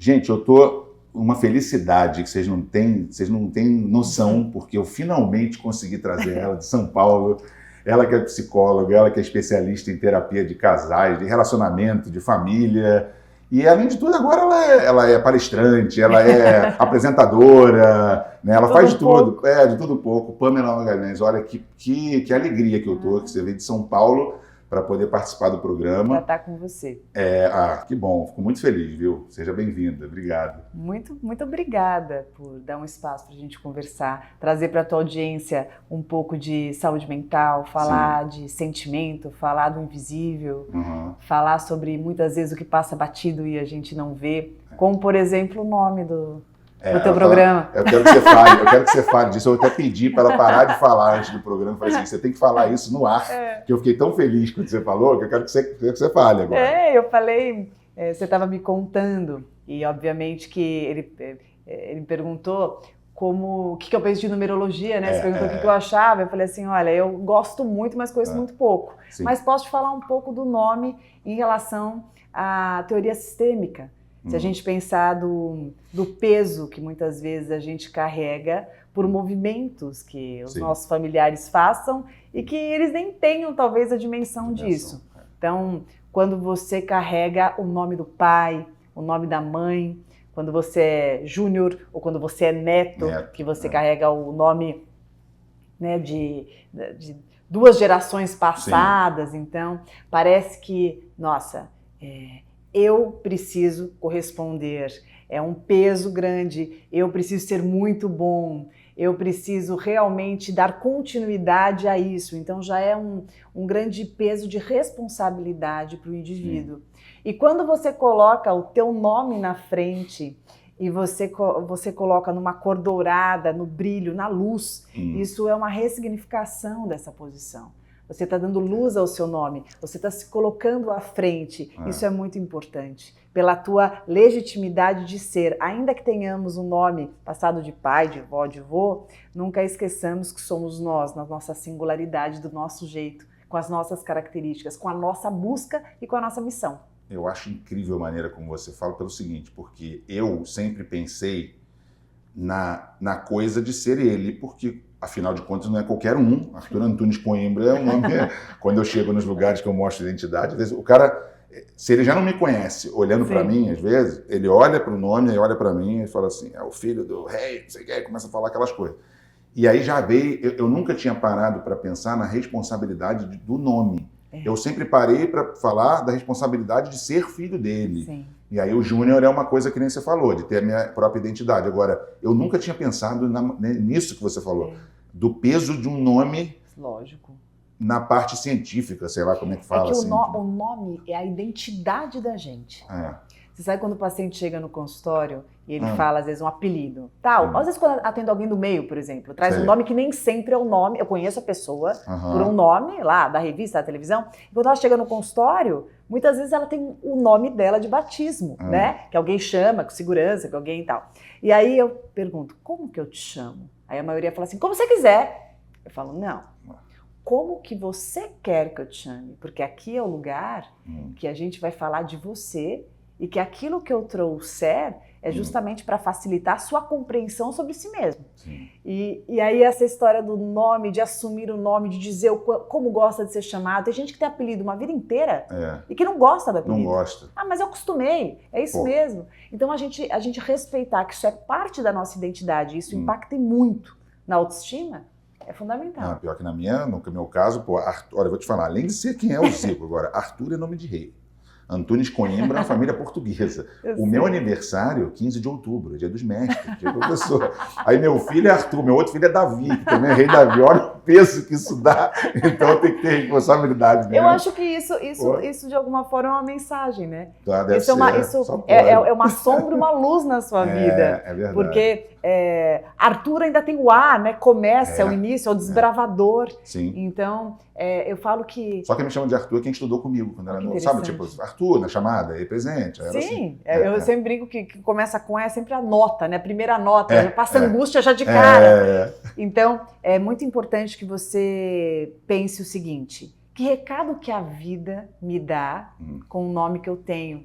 Gente, eu tô uma felicidade que vocês não têm noção, porque eu finalmente consegui trazer ela de São Paulo. Ela que é psicóloga, ela que é especialista em terapia de casais, de relacionamento, de família. E, além de tudo, agora ela é palestrante, ela é apresentadora, né? Ela faz de tudo, de tudo um pouco. Pamela Magalhães, olha que alegria que eu tô, que você veio de São Paulo para poder participar do programa. Para estar com você. Que bom, fico muito feliz, viu? Seja bem-vinda, obrigado. Muito, muito obrigada por dar um espaço para a gente conversar, trazer para a tua audiência um pouco de saúde mental, falar de sentimento, falar do invisível, falar sobre muitas vezes o que passa batido e a gente não vê, como por exemplo o nome do teu programa. Eu quero que você fale disso. Eu até pedi para ela parar de falar antes do programa. Eu falei assim, você tem que falar isso no ar, que eu fiquei tão feliz quando você falou, que eu quero que você fale agora. Eu falei, você estava me contando, e obviamente que ele me perguntou o que eu penso de numerologia, né? Você perguntou o que eu achava, eu falei assim, olha, eu gosto muito, mas conheço muito pouco. Sim. Mas posso te falar um pouco do nome em relação à teoria sistêmica. Se a gente pensar do peso que muitas vezes a gente carrega por movimentos que os nossos familiares façam e que eles nem tenham talvez a dimensão disso. Então, quando você carrega o nome do pai, o nome da mãe, quando você é júnior ou quando você é neto, que você carrega o nome, né, de duas gerações passadas, então parece que, nossa, eu preciso corresponder, é um peso grande, eu preciso ser muito bom, eu preciso realmente dar continuidade a isso. Então já é um grande peso de responsabilidade para o indivíduo. E quando você coloca o teu nome na frente e você coloca numa cor dourada, no brilho, na luz, isso é uma ressignificação dessa posição. Você está dando luz ao seu nome, você está se colocando à frente. Isso é muito importante. Pela tua legitimidade de ser, ainda que tenhamos um nome passado de pai, de vó, de vô, nunca esqueçamos que somos nós, na nossa singularidade, do nosso jeito, com as nossas características, com a nossa busca e com a nossa missão. Eu acho incrível a maneira como você fala pelo seguinte, porque eu sempre pensei na coisa de ser ele, porque afinal de contas não é qualquer um. Arthur Antunes Coimbra é um nome quando eu chego nos lugares que eu mostro identidade, às vezes o cara, se ele já não me conhece, olhando para mim, às vezes, ele olha para o nome, aí olha para mim e fala assim, é o filho do rei, não sei o que, começa a falar aquelas coisas. E aí já veio, eu nunca tinha parado para pensar na responsabilidade do nome. Eu sempre parei para falar da responsabilidade de ser filho dele. Sim. E aí o Júnior é uma coisa que nem você falou, de ter a minha própria identidade. Agora, eu nunca tinha pensado nisso que você falou, do peso de um nome. Lógico. Na parte científica, sei lá como é que fala. É que assim, o nome é a identidade da gente. Você sabe quando o paciente chega no consultório e ele fala, às vezes, um apelido, tal. Às vezes, quando eu atendo alguém do meio, por exemplo, traz um nome que nem sempre é o nome. Eu conheço a pessoa por um nome lá, da revista, da televisão. E quando ela chega no consultório, muitas vezes ela tem o nome dela de batismo, né? Que alguém chama, com segurança, que alguém e tal. E aí eu pergunto, como que eu te chamo? Aí a maioria fala assim, como você quiser. Eu falo, não. Como que você quer que eu te chame? Porque aqui é o lugar que a gente vai falar de você e que aquilo que eu trouxer é justamente para facilitar a sua compreensão sobre si mesmo. E aí essa história do nome, de assumir o nome, de dizer como gosta de ser chamado. Tem gente que tem apelido uma vida inteira e que não gosta do apelido. Não gosta. Mas eu acostumei, é isso mesmo. Então a gente respeitar que isso é parte da nossa identidade, isso impacta muito na autoestima, é fundamental. Pior que no meu caso, Arthur, olha, eu vou te falar, além de ser quem é o Zico agora, Arthur é nome de rei. Antunes Coimbra é uma família portuguesa. O meu aniversário, 15 de outubro, dia dos mestres, dia do professor. Aí meu filho é Arthur, meu outro filho é Davi, que também é rei Davi. Olha o peso que isso dá. Então tem que ter responsabilidade mesmo. Eu acho que isso de alguma forma é uma mensagem, né? Deve isso é uma sombra, uma luz na sua vida. É verdade. Porque Arthur ainda tem o A, né? Começa, é o início, é o desbravador. Sim. Então, eu falo que... Só quem me chama de Arthur é quem estudou comigo quando era novo. Sabe, tipo, Arthur na chamada, aí presente. Sim, assim. Eu sempre brinco que começa com é sempre a nota, né? A primeira nota, passa angústia já de cara. Então, é muito importante que você pense o seguinte, que recado que a vida me dá com o nome que eu tenho?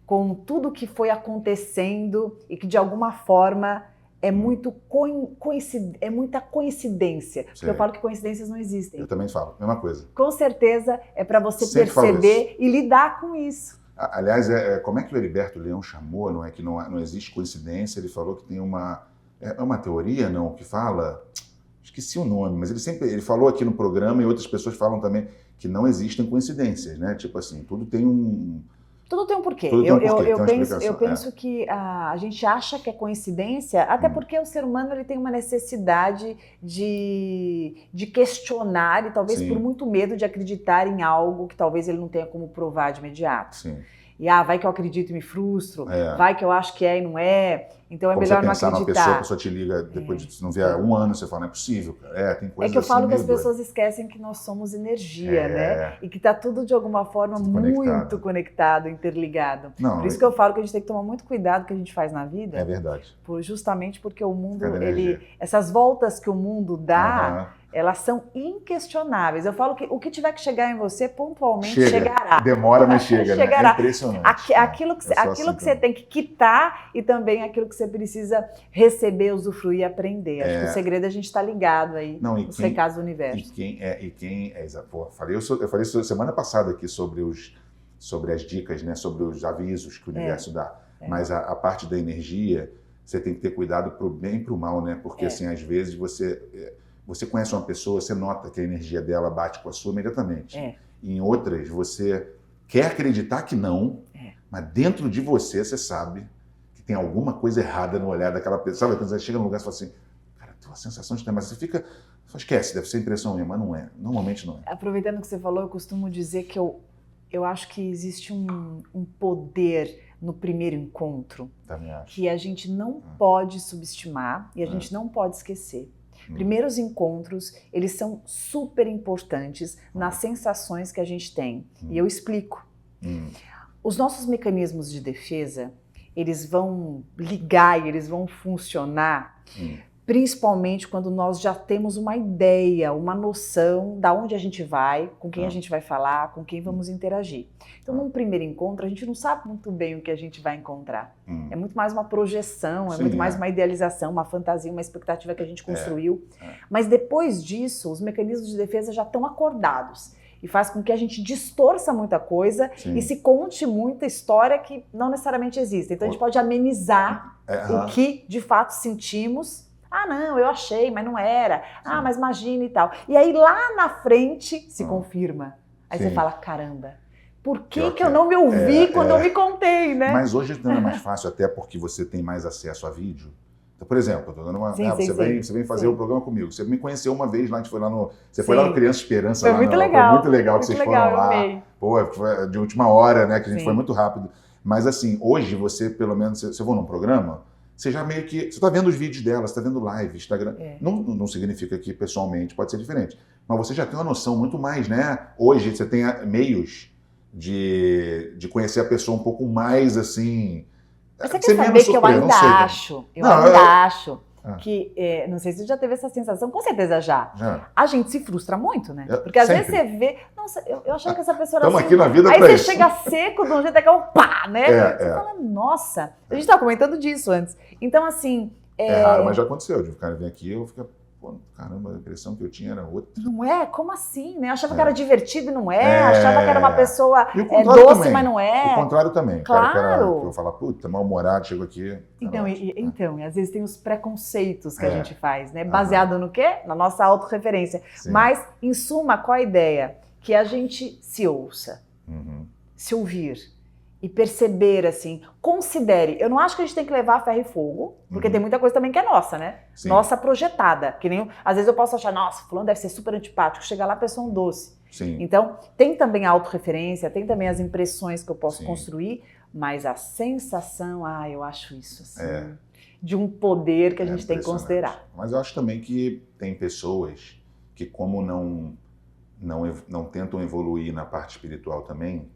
com tudo que foi acontecendo e que de alguma forma é muita coincidência. Porque eu falo que coincidências não existem. Eu também falo, mesma coisa. Com certeza é para você Sempre perceber e lidar com isso. Aliás, como é que o Heriberto Leão chamou, não é que não existe coincidência, ele falou que tem uma teoria, não, que fala, esqueci o nome, mas ele falou aqui no programa e outras pessoas falam também que não existem coincidências, né? Tipo assim, tudo tem um porquê. Eu penso que a gente acha que é coincidência, até porque o ser humano ele tem uma necessidade de questionar e talvez por muito medo de acreditar em algo que talvez ele não tenha como provar de imediato. Sim. E vai que eu acredito e me frustro, vai que eu acho que é e não é, então é como melhor você não pensar acreditar. Numa pessoa, a pessoa te liga depois de não ver há um ano, você fala, não é possível, cara. Tem coisas que eu falo assim que as pessoas esquecem que nós somos energia, né? E que tá tudo de alguma forma tudo muito conectado, interligado. Não, por isso que eu falo que a gente tem que tomar muito cuidado com o que a gente faz na vida. É verdade. Justamente porque o mundo, essas voltas que o mundo dá, elas são inquestionáveis. Eu falo que o que tiver que chegar em você, pontualmente chegará. Demora, mas chega, chegará. Né? É impressionante. Aquilo que você tem que quitar e também aquilo que você precisa receber, usufruir e aprender. Acho que o segredo é a gente estar ligado aí nos recados do universo. Eu falei isso semana passada aqui sobre as dicas, né? Sobre os avisos que o universo dá. Mas a parte da energia, você tem que ter cuidado pro bem e pro mal, né? Porque assim, às vezes você conhece uma pessoa, você nota que a energia dela bate com a sua imediatamente. E em outras, você quer acreditar que não, mas dentro de você sabe que tem alguma coisa errada no olhar daquela pessoa. Sabe, quando você chega num lugar e fala assim, cara, tem uma sensação de mas você esquece, deve ser impressão minha, mas não é. Normalmente não é. Aproveitando que você falou, eu costumo dizer que eu acho que existe um poder no primeiro encontro que a gente não pode subestimar e a gente não pode esquecer. Primeiros encontros, eles são super importantes nas sensações que a gente tem. E eu explico. Os nossos mecanismos de defesa, eles vão ligar e eles vão funcionar principalmente quando nós já temos uma ideia, uma noção da onde a gente vai, com quem a gente vai falar, com quem vamos interagir. Então, num primeiro encontro, a gente não sabe muito bem o que a gente vai encontrar. É muito mais uma projeção, muito mais uma idealização, uma fantasia, uma expectativa que a gente construiu. Mas depois disso, os mecanismos de defesa já estão acordados. E faz com que a gente distorça muita coisa e se conte muita história que não necessariamente existe. Então, a gente pode amenizar o que de fato sentimos. Não, eu achei, mas não era. Mas imagina e tal. E aí lá na frente se confirma. Aí você fala, caramba, por que eu não me ouvi quando eu me contei, né? Mas hoje não é mais fácil, até porque você tem mais acesso a vídeo. Então, por exemplo, eu tô dando você vem fazer o programa comigo. Você me conheceu uma vez lá, a gente foi lá no... Você foi lá no Criança Esperança. Foi muito legal. Foi muito legal que vocês foram lá. Amei. Pô, foi de última hora, né? Que a gente foi muito rápido. Mas assim, hoje você, pelo menos, se eu vou num programa, você já meio que... Você está vendo os vídeos dela, você está vendo live, Instagram. Não significa que pessoalmente pode ser diferente. Mas você já tem uma noção muito mais, né? Hoje você tem meios de conhecer a pessoa um pouco mais, assim... Mas você quer saber que eu ainda acho que... não sei se você já teve essa sensação, com certeza já. A gente se frustra muito, né? Porque às vezes você vê... Nossa, eu achava que essa pessoa era assim... aqui na vida aí pra você isso. chega seco de um jeito que é um pá, né? Você fala, nossa... A gente estava comentando disso antes. Então, assim... É raro, mas já aconteceu. De o cara vir aqui, eu fico... Pô, caramba, a impressão que eu tinha era outra. Não é? Como assim, né? Eu achava que era divertido e não achava que era uma pessoa doce, também. Mas não é. O contrário também. Claro. Que eu falo, puta, mal-humorado, chego aqui. Então, e às vezes tem os preconceitos que a gente faz, né? Baseado no quê? Na nossa autorreferência. Mas, em suma, qual a ideia? Que a gente se ouça, se ouvir. E perceber, assim, considere. Eu não acho que a gente tem que levar a ferro e fogo, porque tem muita coisa também que é nossa, né? Sim. Nossa projetada. Que nem, às vezes eu posso achar, nossa, fulano deve ser super antipático, chega lá a pessoa é um doce. Sim. Então, tem também a autorreferência, tem também as impressões que eu posso construir, mas a sensação, eu acho isso, assim, de um poder que a gente tem que considerar. Mas eu acho também que tem pessoas que, como não tentam evoluir na parte espiritual também,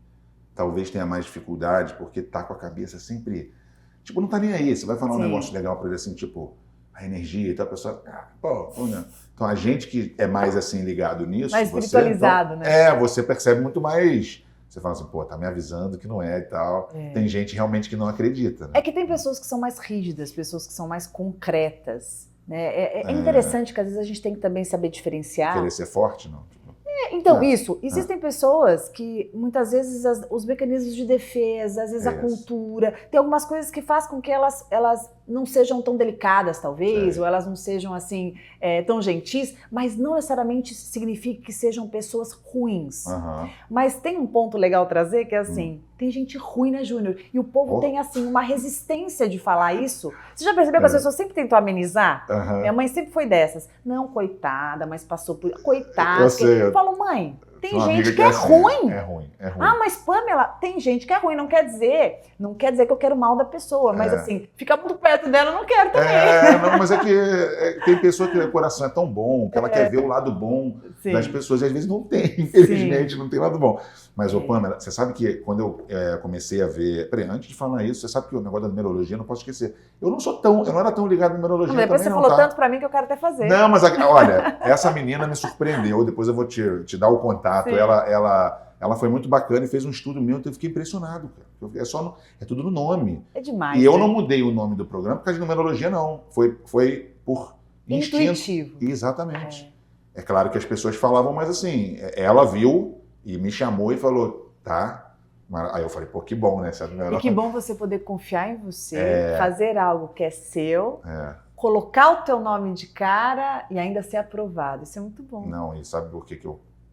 talvez tenha mais dificuldade, porque tá com a cabeça sempre... Tipo, não tá nem aí. Você vai falar um negócio legal pra ele, assim, tipo, a energia e tal, a pessoa... né? Então, a gente que é mais, assim, ligado nisso... Mais espiritualizado, então, né? Você percebe muito mais você fala assim, pô, tá me avisando que não é e tal. Tem gente realmente que não acredita, né? É que tem pessoas que são mais rígidas, pessoas que são mais concretas, né? É interessante que às vezes a gente tem que também saber diferenciar. Querer ser forte, não? Então, existem pessoas que muitas vezes os mecanismos de defesa, às vezes a cultura, tem algumas coisas que fazem com que elas não sejam tão delicadas, talvez, ou elas não sejam assim tão gentis, mas não necessariamente significa que sejam pessoas ruins. Mas tem um ponto legal a trazer que é assim, tem gente ruim, né, Júnior? E o povo tem assim uma resistência de falar isso. Você já percebeu que as pessoas sempre tentam amenizar? Minha mãe sempre foi dessas. Não, coitada, mas passou por... Coitada. Eu sei. Eu falo, mãe, tem gente que é ruim. É ruim. Ah, mas Pamela, tem gente que é ruim. Não quer dizer que eu quero mal da pessoa. Mas assim, ficar muito perto dela eu não quero também. Não, mas é que tem pessoa que o coração é tão bom, que ela quer ver o lado bom das pessoas. E às vezes não tem, infelizmente, não tem lado bom. Mas, Pamela, você sabe que quando eu comecei a ver... Peraí, antes de falar isso, você sabe que o negócio da numerologia, eu não posso esquecer. Eu não era tão ligado à numerologia também, depois você falou tanto pra mim que eu quero até fazer. Não, mas olha, essa menina me surpreendeu. Depois eu vou te dar o contato. Ela foi muito bacana e fez um estudo meu, eu fiquei impressionado, cara. É tudo no nome. É demais. E eu não mudei o nome do programa por causa de numerologia, não. Foi por instinto. Intuitivo. Exatamente. É claro que as pessoas falavam, mas assim, ela viu e me chamou e falou, tá. Aí eu falei, pô, que bom, né? E que bom você poder confiar em você, fazer algo que é seu, colocar o teu nome de cara e ainda ser aprovado. Isso é muito bom. Não, e sabe por que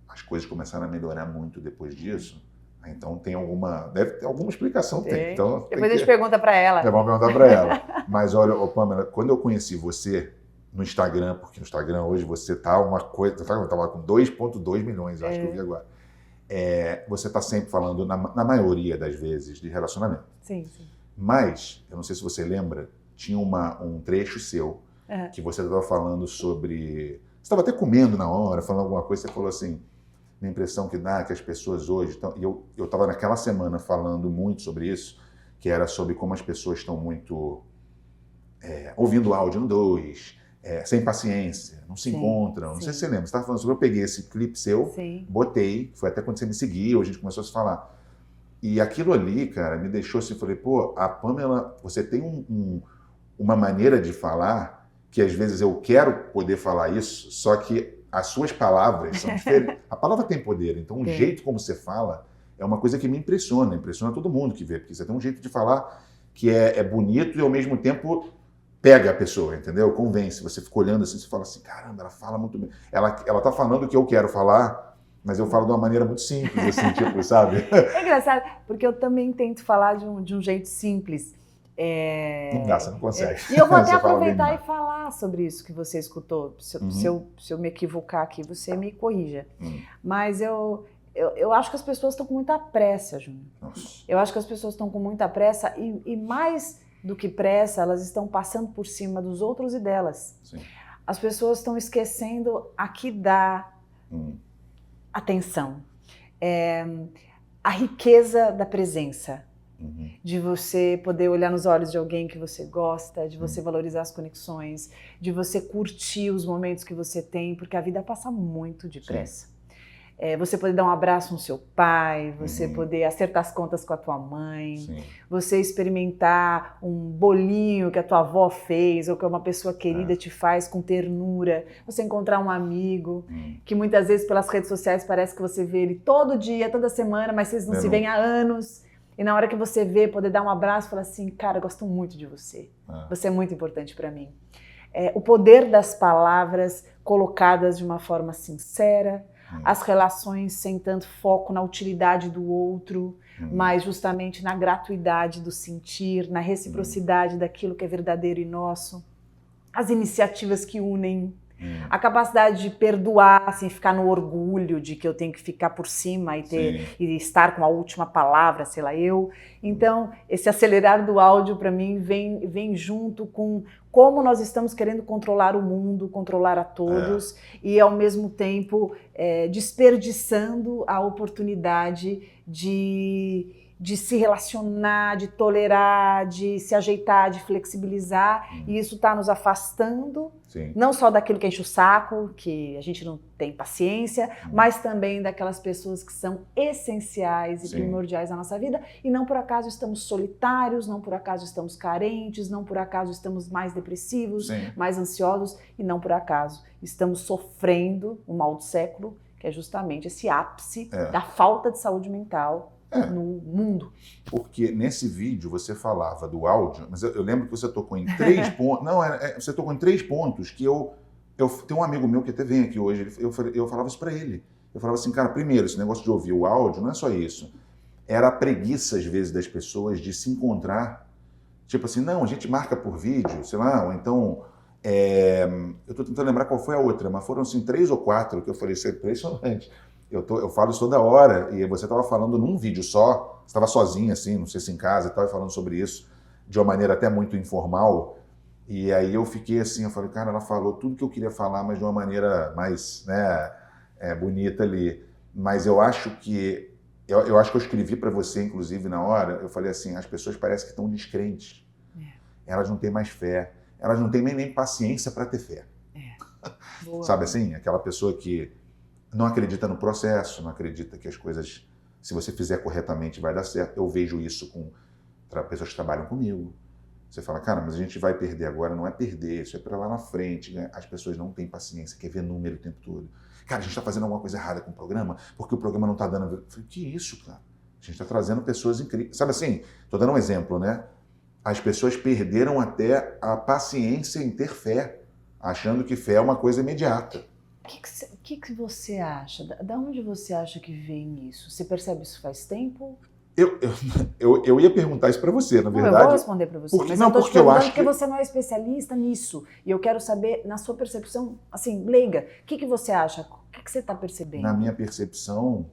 as coisas começaram a melhorar muito depois disso? Então deve ter alguma explicação. Tem. Então, depois a gente pergunta para ela. Vamos perguntar para ela. Mas olha, Pamela, quando eu conheci você no Instagram, porque no Instagram hoje você tá uma coisa, eu tava com 2,2 milhões, eu acho que eu vi agora. Você está sempre falando, na maioria das vezes, de relacionamento. Sim. Mas, eu não sei se você lembra, tinha um trecho seu que você estava falando sobre... Você estava até comendo na hora, falando alguma coisa, você falou assim, minha impressão que dá que as pessoas hoje... Estão, e eu estava naquela semana falando muito sobre isso, que era sobre como as pessoas estão muito ouvindo áudio no 2, sem paciência, não se encontram. Não sei se você lembra, você estava falando sobre... Eu peguei esse clipe seu, botei, foi até quando você me seguiu, a gente começou a se falar. E aquilo ali, cara, me deixou assim, falei, pô, a Pamela, você tem uma maneira de falar que às vezes eu quero poder falar isso, só que as suas palavras são diferentes. A palavra tem poder, então o jeito como você fala é uma coisa que me impressiona todo mundo que vê, porque você tem um jeito de falar que é bonito e ao mesmo tempo pega a pessoa, entendeu? Convence. Você fica olhando assim, você fala assim, caramba, ela fala muito bem. Ela tá falando o que eu quero falar, mas eu falo de uma maneira muito simples, assim, tipo, sabe? É engraçado, porque eu também tento falar de um jeito simples. Não dá, você não consegue. E eu vou até aproveitar e falar sobre isso que você escutou. Se eu me equivocar aqui, você me corrija. Mas eu acho que as pessoas estão com muita pressa, Júnior. Eu acho que as pessoas estão com muita pressa e mais do que pressa, elas estão passando por cima dos outros e delas. Sim. As pessoas estão esquecendo a que dá atenção. A riqueza da presença. De você poder olhar nos olhos de alguém que você gosta, de você valorizar as conexões, de você curtir os momentos que você tem, porque a vida passa muito depressa. Você poder dar um abraço no seu pai, você poder acertar as contas com a tua mãe, você experimentar um bolinho que a tua avó fez ou que uma pessoa querida te faz com ternura, você encontrar um amigo que muitas vezes pelas redes sociais parece que você vê ele todo dia, toda semana, mas vocês não se veem há anos. E na hora que você vê, poder dar um abraço e falar assim, cara, eu gosto muito de você. Você é muito importante para mim. O poder das palavras colocadas de uma forma sincera, as relações sem tanto foco na utilidade do outro, mas justamente na gratuidade do sentir, na reciprocidade daquilo que é verdadeiro e nosso. As iniciativas que unem. A capacidade de perdoar, sem ficar no orgulho de que eu tenho que ficar por cima e estar com a última palavra, sei lá, eu. Então, esse acelerar do áudio, para mim, vem junto com como nós estamos querendo controlar o mundo, controlar a todos, e, ao mesmo tempo, desperdiçando a oportunidade de de se relacionar, de tolerar, de se ajeitar, de flexibilizar, e isso está nos afastando, não só daquilo que enche o saco, que a gente não tem paciência, mas também daquelas pessoas que são essenciais e primordiais na nossa vida, e não por acaso estamos solitários, não por acaso estamos carentes, não por acaso estamos mais depressivos, mais ansiosos, e não por acaso estamos sofrendo o mal do século, que é justamente esse ápice da falta de saúde mental no mundo. Porque nesse vídeo você falava do áudio, mas eu lembro que você tocou em 3 pontos. Não, você tocou em 3 pontos que eu tenho um amigo meu que até vem aqui hoje, eu falava isso pra ele. Eu falava assim, cara, primeiro, esse negócio de ouvir o áudio não é só isso. Era a preguiça, às vezes, das pessoas de se encontrar. Tipo assim, não, a gente marca por vídeo, sei lá, ou então... eu tô tentando lembrar qual foi a outra, mas foram assim 3 ou 4 que eu falei, isso é impressionante. Eu falo isso toda hora, e você estava falando num vídeo só, você estava sozinho assim, não sei se em casa e tal, e falando sobre isso de uma maneira até muito informal, e aí eu fiquei assim, eu falei, cara, ela falou tudo que eu queria falar, mas de uma maneira mais, né, bonita ali. Mas eu acho que eu escrevi para você, inclusive, na hora, eu falei assim, as pessoas parecem que estão descrentes, elas não têm mais fé, elas não têm nem paciência para ter fé. Sabe assim? Aquela pessoa que não acredita no processo, não acredita que as coisas, se você fizer corretamente, vai dar certo. Eu vejo isso com pessoas que trabalham comigo. Você fala, cara, mas a gente vai perder agora. Não é perder, isso é para lá na frente. Né? As pessoas não têm paciência, quer ver número o tempo todo. Cara, a gente está fazendo alguma coisa errada com o programa, porque o programa não está dando... Eu falei, que isso, cara? A gente está trazendo pessoas incríveis. Sabe assim, estou dando um exemplo, né? As pessoas perderam até a paciência em ter fé, achando que fé é uma coisa imediata. O que você acha? Da onde você acha que vem isso? Você percebe isso faz tempo? Eu ia perguntar isso para você, na verdade. Eu vou responder para você, mas não, eu estou te porque eu perguntando acho porque você não é especialista nisso. E eu quero saber, na sua percepção, assim, leiga, o que você acha? O que você está percebendo? Na minha percepção,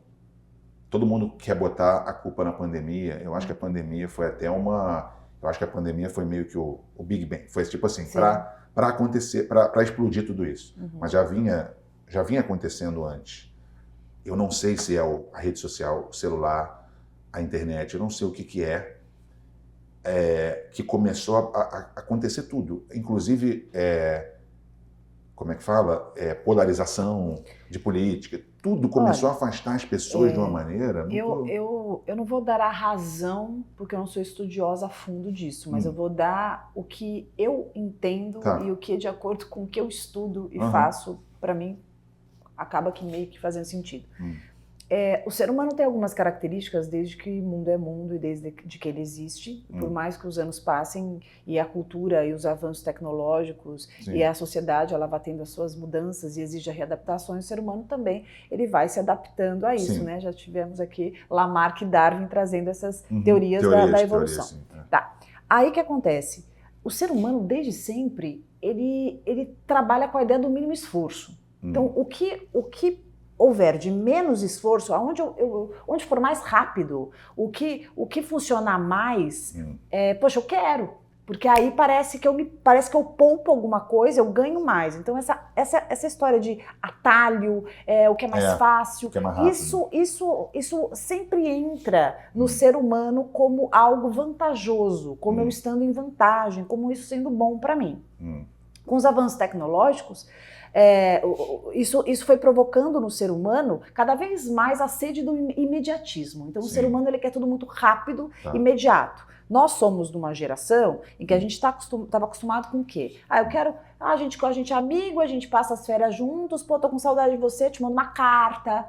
todo mundo quer botar a culpa na pandemia. Eu acho que a pandemia foi até uma... Eu acho que a pandemia foi meio que o Big Bang. Foi tipo assim, para acontecer, para explodir tudo isso. Mas já vinha acontecendo antes. Eu não sei se é a rede social, o celular, a internet, eu não sei o que é, que começou a acontecer tudo. Inclusive, como é que fala? Polarização de política. Tudo começou a afastar as pessoas de uma maneira muito... Eu não vou dar a razão, porque eu não sou estudiosa a fundo disso, mas eu vou dar o que eu entendo e o que, de acordo com o que eu estudo e faço, para mim, acaba que meio que fazendo sentido. O ser humano tem algumas características desde que o mundo é mundo e desde que ele existe. Por mais que os anos passem e a cultura e os avanços tecnológicos e a sociedade ela vai tendo as suas mudanças e exige readaptações, o ser humano também ele vai se adaptando a isso, né? Já tivemos aqui Lamarck e Darwin trazendo essas teorias da evolução. Tá. Aí o que acontece? O ser humano desde sempre ele trabalha com a ideia do mínimo esforço. Então o que houver de menos esforço, onde for mais rápido, o que funcionar mais, poxa, eu quero, porque aí parece que eu poupo alguma coisa, eu ganho mais. Então essa história de atalho, o que é mais fácil, que é mais rápido. isso sempre entra no ser humano como algo vantajoso, como eu estando em vantagem, como isso sendo bom para mim. Com os avanços tecnológicos, isso foi provocando no ser humano cada vez mais a sede do imediatismo. Então o ser humano ele quer tudo muito rápido, imediato. Nós somos de uma geração em que a gente estava acostumado com o quê? A gente é amigo, a gente passa as férias juntos, pô, tô com saudade de você, te mando uma carta,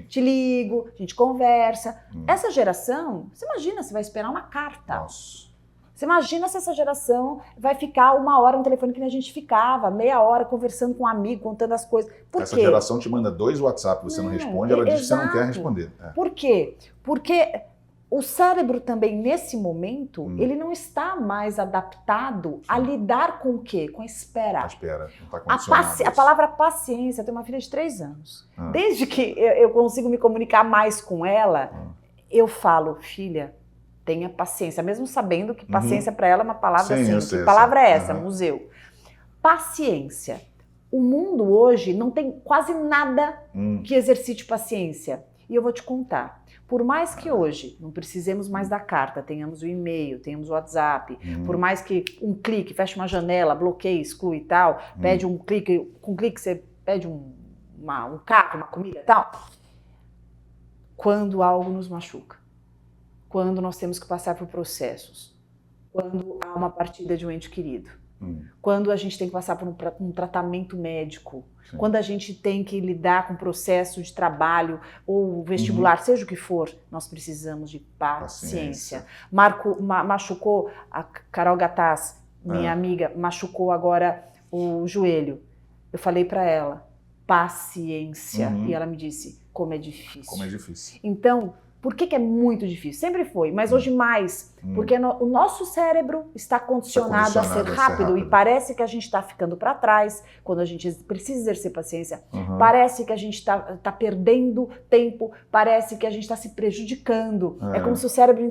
te ligo, a gente conversa. Essa geração, você imagina, você vai esperar uma carta. Nossa. Você imagina se essa geração vai ficar 1 hora no telefone que nem a gente ficava, meia hora conversando com um amigo, contando as coisas. Por quê? Essa geração te manda 2 WhatsApp, você não responde, ela diz que você não quer responder. Por quê? Porque o cérebro também, nesse momento, ele não está mais adaptado a lidar com o quê? Com a espera. A espera, não está condicionado. A palavra paciência, eu tenho uma filha de 3 anos. Desde que eu consigo me comunicar mais com ela, eu falo, filha, tenha paciência, mesmo sabendo que paciência para ela é uma palavra assim, que palavra é essa? Museu. Paciência. O mundo hoje não tem quase nada que exercite paciência. E eu vou te contar. Por mais que hoje não precisemos mais da carta, tenhamos o e-mail, tenhamos o WhatsApp, por mais que um clique, feche uma janela, bloqueie, exclui e tal, pede um clique, com um clique você pede um carro, uma comida e tal. Quando algo nos machuca, quando nós temos que passar por processos, quando há uma partida de um ente querido, quando a gente tem que passar por um tratamento médico, sim, quando a gente tem que lidar com processo de trabalho ou vestibular, seja o que for, nós precisamos de paciência. Machucou a Carol Gataz, minha amiga, machucou agora o joelho. Eu falei para ela, paciência. E ela me disse, como é difícil. Como é difícil. Então, por que é muito difícil? Sempre foi, mas hoje mais. Porque o nosso cérebro está condicionado a ser rápido e parece que a gente está ficando para trás quando a gente precisa exercer paciência. Parece que a gente está perdendo tempo, parece que a gente está se prejudicando. É como se o cérebro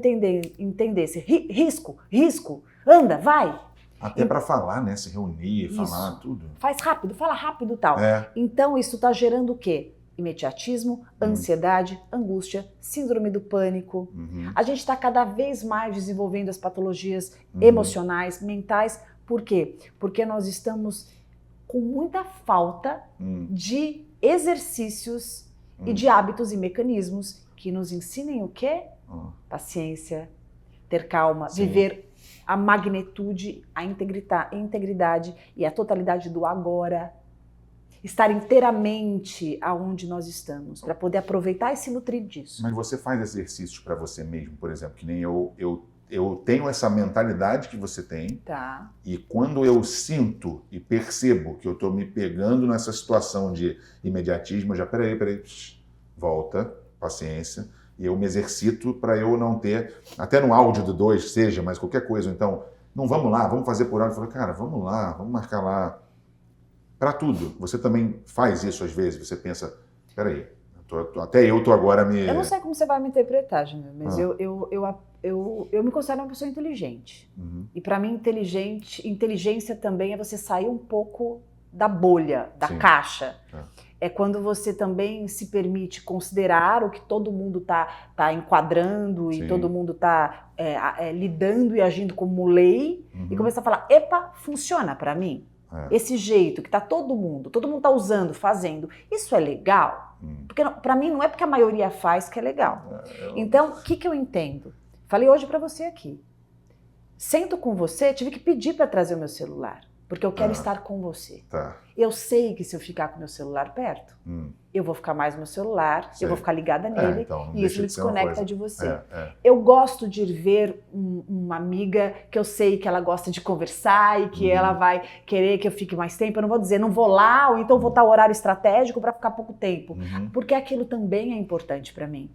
entendesse. Risco, anda, vai. Até para falar, né? Se reunir, falar tudo. Faz rápido, fala rápido e tal. Então isso está gerando o quê? Imediatismo, ansiedade, angústia, síndrome do pânico. A gente está cada vez mais desenvolvendo as patologias emocionais, mentais. Por quê? Porque nós estamos com muita falta de exercícios e de hábitos e mecanismos que nos ensinem o quê? Paciência, ter calma, viver a magnitude, a integridade e a totalidade do agora. Estar inteiramente aonde nós estamos, para poder aproveitar e se nutrir disso. Mas você faz exercícios para você mesmo, por exemplo, que nem eu tenho essa mentalidade que você tem, e quando eu sinto e percebo que eu estou me pegando nessa situação de imediatismo, eu já, peraí, volta, paciência, e eu me exercito para eu não ter, até no áudio do 2, seja, mas qualquer coisa, então, não vamos lá, vamos fazer por hora, eu falo, cara, vamos lá, vamos marcar lá. Para tudo. Você também faz isso às vezes? Você pensa, peraí, até eu tô agora me... Eu não sei como você vai me interpretar, Júnior, mas eu me considero uma pessoa inteligente. E para mim, inteligência também é você sair um pouco da bolha, da caixa. É quando você também se permite considerar o que todo mundo tá enquadrando e todo mundo tá lidando e agindo como lei e começar a falar, epa, funciona para mim? Esse jeito que tá todo mundo tá usando, fazendo, isso é legal? Porque para mim não é porque a maioria faz que é legal. Então, o que eu entendo? Falei hoje para você aqui. Sento com você, tive que pedir para trazer o meu celular, porque eu quero estar com você. Eu sei que se eu ficar com o meu celular perto, eu vou ficar mais no meu celular, eu vou ficar ligada nele, então, e isso me desconecta de você. Eu gosto de ver uma amiga que eu sei que ela gosta de conversar e que ela vai querer que eu fique mais tempo. Eu não vou dizer, não vou lá, ou então vou estar o horário estratégico para ficar pouco tempo, porque aquilo também é importante para mim.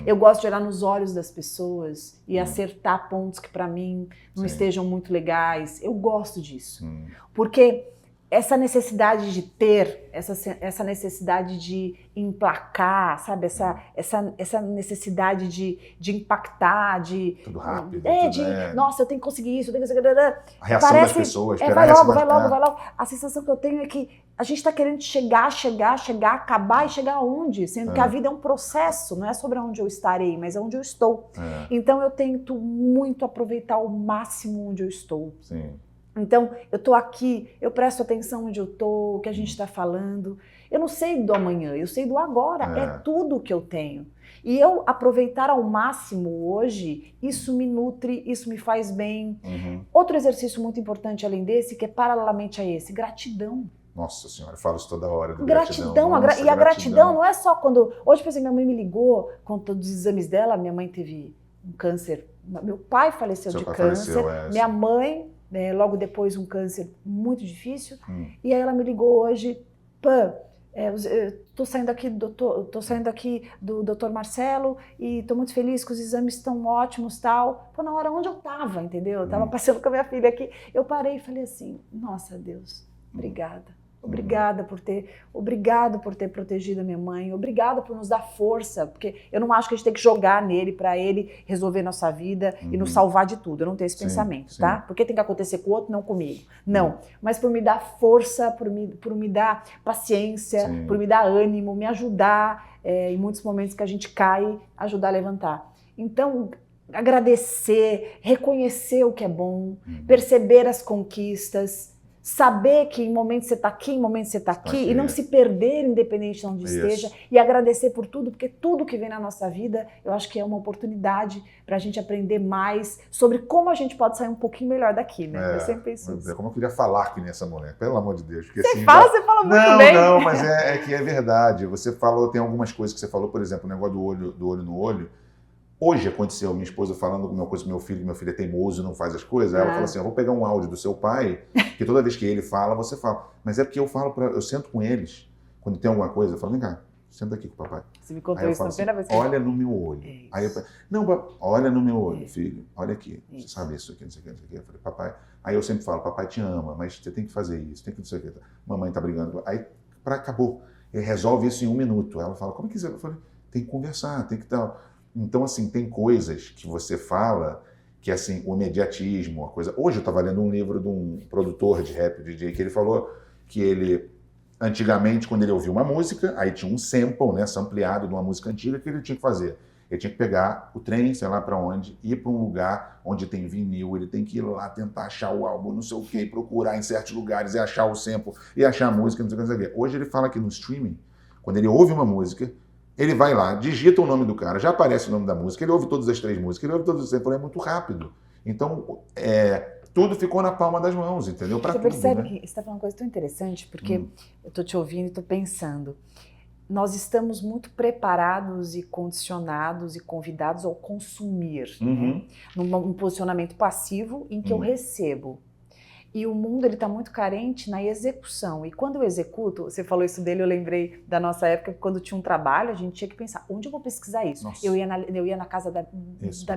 Eu gosto de olhar nos olhos das pessoas e acertar pontos que para mim não estejam muito legais. Eu gosto disso, porque essa necessidade de ter, essa necessidade de emplacar, sabe? Essa necessidade de impactar, de... Tudo rápido. Nossa, eu tenho que conseguir isso, eu tenho que conseguir... A reação das pessoas, vai logo. A sensação que eu tenho é que a gente está querendo chegar, acabar e chegar aonde? Sendo que a vida é um processo, não é sobre onde eu estarei, mas é onde eu estou. Então eu tento muito aproveitar ao máximo onde eu estou. Então, eu estou aqui, eu presto atenção onde eu estou, o que a gente está falando. Eu não sei do amanhã, eu sei do agora. É tudo o que eu tenho. E eu aproveitar ao máximo hoje, isso me nutre, isso me faz bem. Outro exercício muito importante além desse, que é paralelamente a esse, gratidão. Nossa Senhora, eu falo isso toda hora. Gratidão. Nossa, e a gratidão não é só quando... Hoje, por exemplo, minha mãe me ligou, com todos os exames dela, minha mãe teve um câncer. Meu pai faleceu de câncer, minha mãe... logo depois um câncer muito difícil, e aí ela me ligou hoje, tô saindo aqui do Dr. Marcelo e tô muito feliz que os exames estão ótimos, tal. Pô, na hora onde eu tava, entendeu? Eu tava passeando com a minha filha aqui, eu parei e falei assim, nossa Deus, obrigada. Obrigado por ter protegido a minha mãe, obrigado por nos dar força, porque eu não acho que a gente tem que jogar nele para ele resolver nossa vida e nos salvar de tudo. Eu não tenho esse pensamento, tá? Porque tem que acontecer com o outro, não comigo. Não, mas por me dar força, por me dar paciência, por me dar ânimo, me ajudar em muitos momentos que a gente cai, ajudar a levantar. Então, agradecer, reconhecer o que é bom, perceber as conquistas, saber que em momentos você está aqui, em momentos você está aqui, e não se perder independente de onde esteja, e agradecer por tudo, porque tudo que vem na nossa vida, eu acho que é uma oportunidade para a gente aprender mais sobre como a gente pode sair um pouquinho melhor daqui, né? Eu sempre penso isso. Como eu queria falar que nessa mulher, pelo amor de Deus. Porque, você assim, você fala muito bem. Não, mas é que é verdade. Você falou, tem algumas coisas que você falou, por exemplo, o negócio do olho no olho. Hoje aconteceu, minha esposa falando alguma coisa com meu filho é teimoso, não faz as coisas. Aí ela falou assim, eu vou pegar um áudio do seu pai, que toda vez que ele fala, você fala. Mas é porque eu sento com eles, quando tem alguma coisa, eu falo, vem cá, senta aqui com o papai. Você me contou isso na primeira vez que olha no meu olho. Aí eu falei, não, olha no meu olho, filho, olha aqui. Você sabe isso aqui, não sei o que, não sei o que. Eu falei, papai. Aí eu sempre falo, papai te ama, mas você tem que fazer isso, tem que não sei o que. Mamãe tá brigando. Aí acabou. Ele resolve isso em 1 minuto. Ela fala, como é que você... Eu falei, tem que conversar, tem que tal... Então, assim, tem coisas que você fala que, assim, o imediatismo, a coisa... Hoje eu estava lendo um livro de um produtor de rap, DJ, que ele falou que ele, antigamente, quando ele ouvia uma música, aí tinha um sample, né, sampleado de uma música antiga, que ele tinha que fazer. Ele tinha que pegar o trem, sei lá para onde, ir para um lugar onde tem vinil, ele tem que ir lá tentar achar o álbum, não sei o quê, procurar em certos lugares, e achar o sample, e achar a música, não sei o que, não sei o quê. Hoje ele fala que no streaming, quando ele ouve uma música, ele vai lá, digita o nome do cara, já aparece o nome da música, ele ouve todas as 3 músicas, ele ouve todos os samples, é muito rápido. Então, tudo ficou na palma das mãos, entendeu? Pra você tudo, percebe né? que você está falando uma coisa tão interessante, porque eu estou te ouvindo e estou pensando. Nós estamos muito preparados e condicionados e convidados ao consumir, né? Num posicionamento passivo em que eu recebo. E o mundo ele está muito carente na execução. E quando eu executo, você falou isso dele, eu lembrei da nossa época, quando tinha um trabalho, a gente tinha que pensar, onde eu vou pesquisar isso? Eu ia na casa da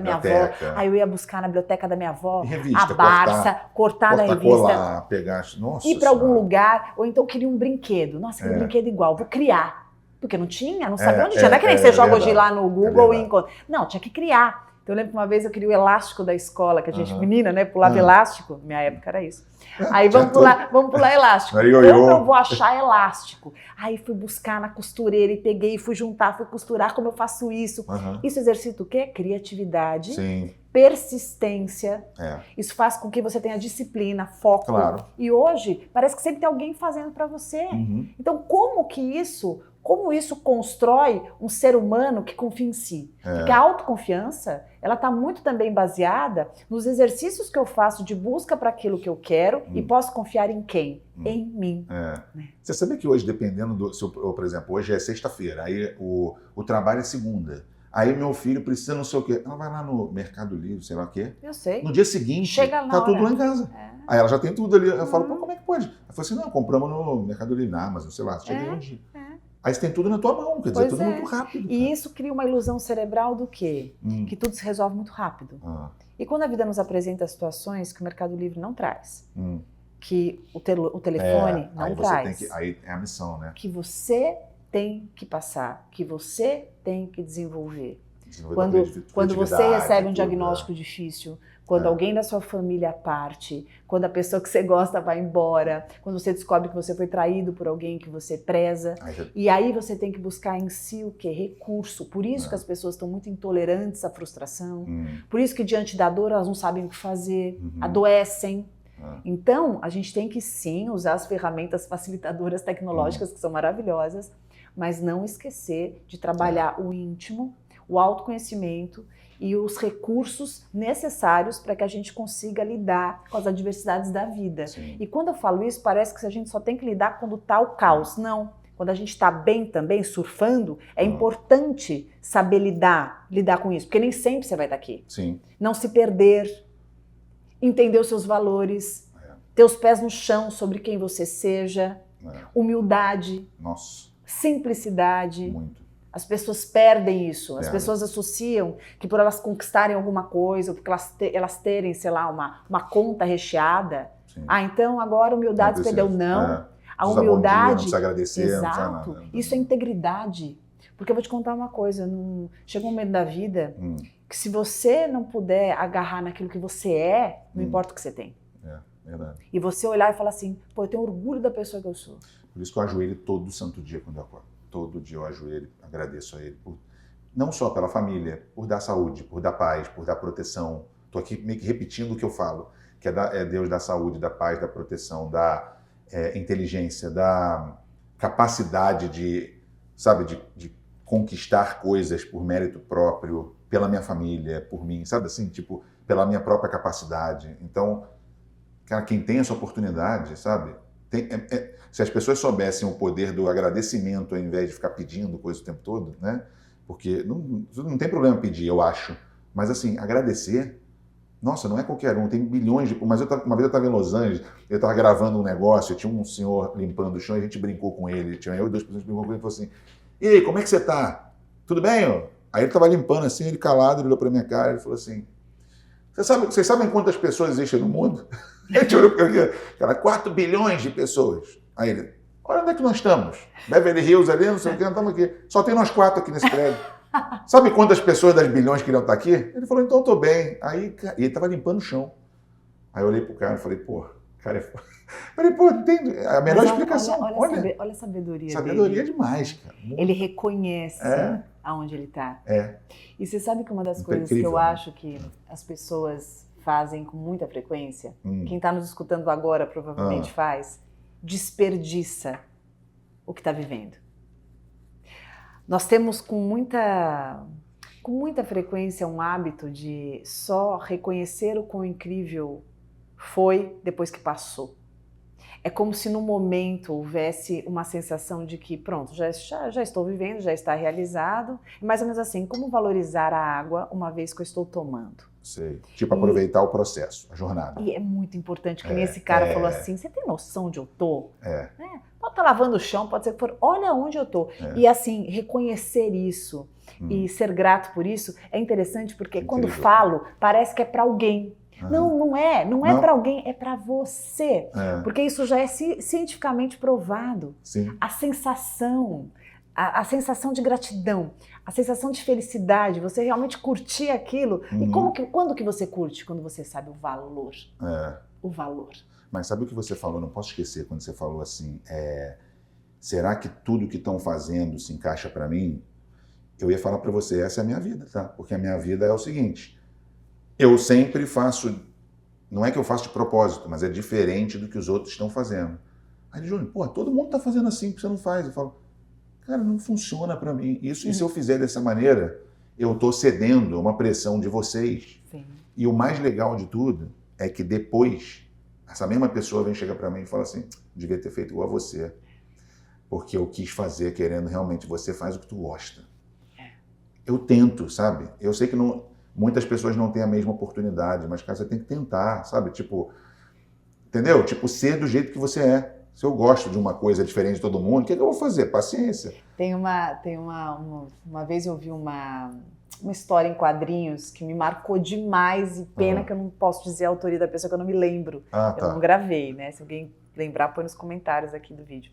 minha avó, aí eu ia buscar na biblioteca da minha avó, revista, a Barça, cortar da revista, colar, pegar, ir para algum lugar, ou então eu queria um brinquedo. Nossa, aquele brinquedo igual, vou criar. Porque não tinha, não sabia onde tinha. Não é que nem você joga hoje lá no Google e encontra. Não, tinha que criar. Então eu lembro que uma vez eu queria o elástico da escola, que a gente, menina, né, pulava elástico. Minha época era isso. Aí vamos pular elástico. Como eu vou achar elástico? Aí fui buscar na costureira e peguei, fui juntar, fui costurar, como eu faço isso? Isso exercita o quê? Criatividade, persistência. Isso faz com que você tenha disciplina, foco. E hoje, parece que sempre tem alguém fazendo para você. Então, como isso constrói um ser humano que confia em si? Porque a autoconfiança, ela está muito também baseada nos exercícios que eu faço de busca para aquilo que eu quero e posso confiar em quem? Em mim. Né? Você sabia que hoje, dependendo do... por exemplo, hoje é sexta-feira, aí o trabalho é segunda. Aí meu filho precisa não sei o quê. Ela vai lá no Mercado Livre, sei lá o quê. Eu sei. No dia seguinte, chega na tá hora. Tudo lá em casa. Aí ela já tem tudo ali. Eu falo, pô, como é que pode? Ela falou assim, não, compramos no Mercado Livre, na Amazon, sei lá. Chega um dia. Aí você tem tudo na tua mão, quer dizer, tudo muito rápido. E isso cria uma ilusão cerebral do quê? Que tudo se resolve muito rápido. E quando a vida nos apresenta situações que o Mercado Livre não traz, que o telefone não traz, aí é a missão, né? Que você tem que passar, que você tem que desenvolver. Quando você recebe um diagnóstico difícil, quando alguém da sua família parte, quando a pessoa que você gosta vai embora, quando você descobre que você foi traído por alguém que você preza, e aí você tem que buscar em si o quê? Recurso. Por isso que as pessoas estão muito intolerantes à frustração, por isso que diante da dor elas não sabem o que fazer, adoecem. Então, a gente tem que sim usar as ferramentas facilitadoras tecnológicas que são maravilhosas, mas não esquecer de trabalhar o íntimo, o autoconhecimento e os recursos necessários para que a gente consiga lidar com as adversidades da vida. E quando eu falo isso, parece que a gente só tem que lidar quando está o caos. Não. Quando a gente está bem também, surfando, é importante saber lidar com isso, porque nem sempre você vai estar aqui. Não se perder, entender os seus valores, ter os pés no chão sobre quem você seja, humildade, simplicidade. As pessoas perdem isso, as pessoas associam que por elas conquistarem alguma coisa, ou porque elas terem, sei lá, uma conta recheada, então agora a humildade se perdeu. Não, A Não precisa bom dia, não humildade, precisa agradecer, não precisa exato, nada. isso é integridade. Porque eu vou te contar uma coisa, chega um momento da vida que se você não puder agarrar naquilo que você é, não importa o que você tem. É, verdade. E você olhar e falar assim, pô, eu tenho orgulho da pessoa que eu sou. Por isso que eu ajoelho todo santo dia quando eu acordo. Todo dia eu ajoelho, agradeço a ele. Não só pela família, por dar saúde, por dar paz, por dar proteção. Estou aqui meio que repetindo o que eu falo, que é Deus da saúde, da paz, da proteção, da inteligência, da capacidade de, sabe, de conquistar coisas por mérito próprio, pela minha família, por mim, sabe assim, tipo, pela minha própria capacidade. Então, cara, quem tem essa oportunidade, sabe? Se as pessoas soubessem o poder do agradecimento ao invés de ficar pedindo coisa o tempo todo, né? Porque não tem problema pedir, eu acho. Mas assim, agradecer, nossa, não é qualquer um, tem bilhões de... Mas uma vez eu estava em Los Angeles, eu estava gravando um negócio, tinha um senhor limpando o chão e a gente brincou com ele, tinha eu e 2 pessoas brincou com ele e falou assim, e aí, como é que você tá? Tudo bem? Ó? Aí ele estava limpando assim, ele calado, ele olhou para minha cara e falou assim, vocês sabem quantas pessoas existem no mundo? A gente olhou para ele, cara, 4 bilhões de pessoas. Aí ele, olha onde é que nós estamos. Beverly Hills ali, não sei o que, nós estamos aqui. Só tem nós 4 aqui nesse prédio. Sabe quantas pessoas das bilhões queriam estar aqui? Ele falou, então eu tô bem. Aí e ele estava limpando o chão. Aí eu olhei pro cara e falei, pô, cara é foda. Falei, pô, tem a melhor explicação. Olha a sabedoria dele. Sabedoria demais, cara. Ele reconhece aonde ele está. E você sabe que uma das coisas que eu acho que as pessoas fazem com muita frequência, quem está nos escutando agora provavelmente faz, desperdiça o que está vivendo. Nós temos com muita frequência um hábito de só reconhecer o quão incrível foi depois que passou. É como se no momento houvesse uma sensação de que pronto, já estou vivendo, já está realizado. Mais ou menos assim, como valorizar a água uma vez que eu estou tomando. Sei. Tipo, aproveitar o processo, a jornada. E é muito importante que esse cara falou assim, você tem noção onde eu tô? Pode estar lavando o chão, pode ser que for, olha onde eu tô. E assim, reconhecer isso e ser grato por isso é interessante porque quando falo, parece que é para alguém. Não é para alguém, é para você. Porque isso já é cientificamente provado. Sim. A sensação de gratidão, a sensação de felicidade, você realmente curtir aquilo. E quando que você curte? Quando você sabe o valor. O valor. Mas sabe o que você falou? Não posso esquecer quando você falou assim, será que tudo que estão fazendo se encaixa para mim? Eu ia falar para você, essa é a minha vida, tá? Porque a minha vida é o seguinte, eu sempre faço, não é que eu faço de propósito, mas é diferente do que os outros estão fazendo. Aí, Júnior, pô, todo mundo tá fazendo assim, porque você não faz. Eu falo, cara, não funciona para mim. E se eu fizer dessa maneira, eu tô cedendo a uma pressão de vocês. Sim. E o mais legal de tudo é que depois, essa mesma pessoa vem chegar para mim e fala assim, devia ter feito igual a você. Porque eu quis fazer querendo realmente, você faz o que tu gosta. Eu tento, sabe? Eu sei que muitas pessoas não têm a mesma oportunidade, mas, cara, você tem que tentar, sabe? Tipo, entendeu? Tipo, ser do jeito que você é. Se eu gosto de uma coisa diferente de todo mundo, o que eu vou fazer? Paciência. Uma vez eu vi uma história em quadrinhos que me marcou demais e pena que eu não posso dizer a autoria da pessoa, que eu não me lembro. Eu não gravei, né? Se alguém lembrar, põe nos comentários aqui do vídeo.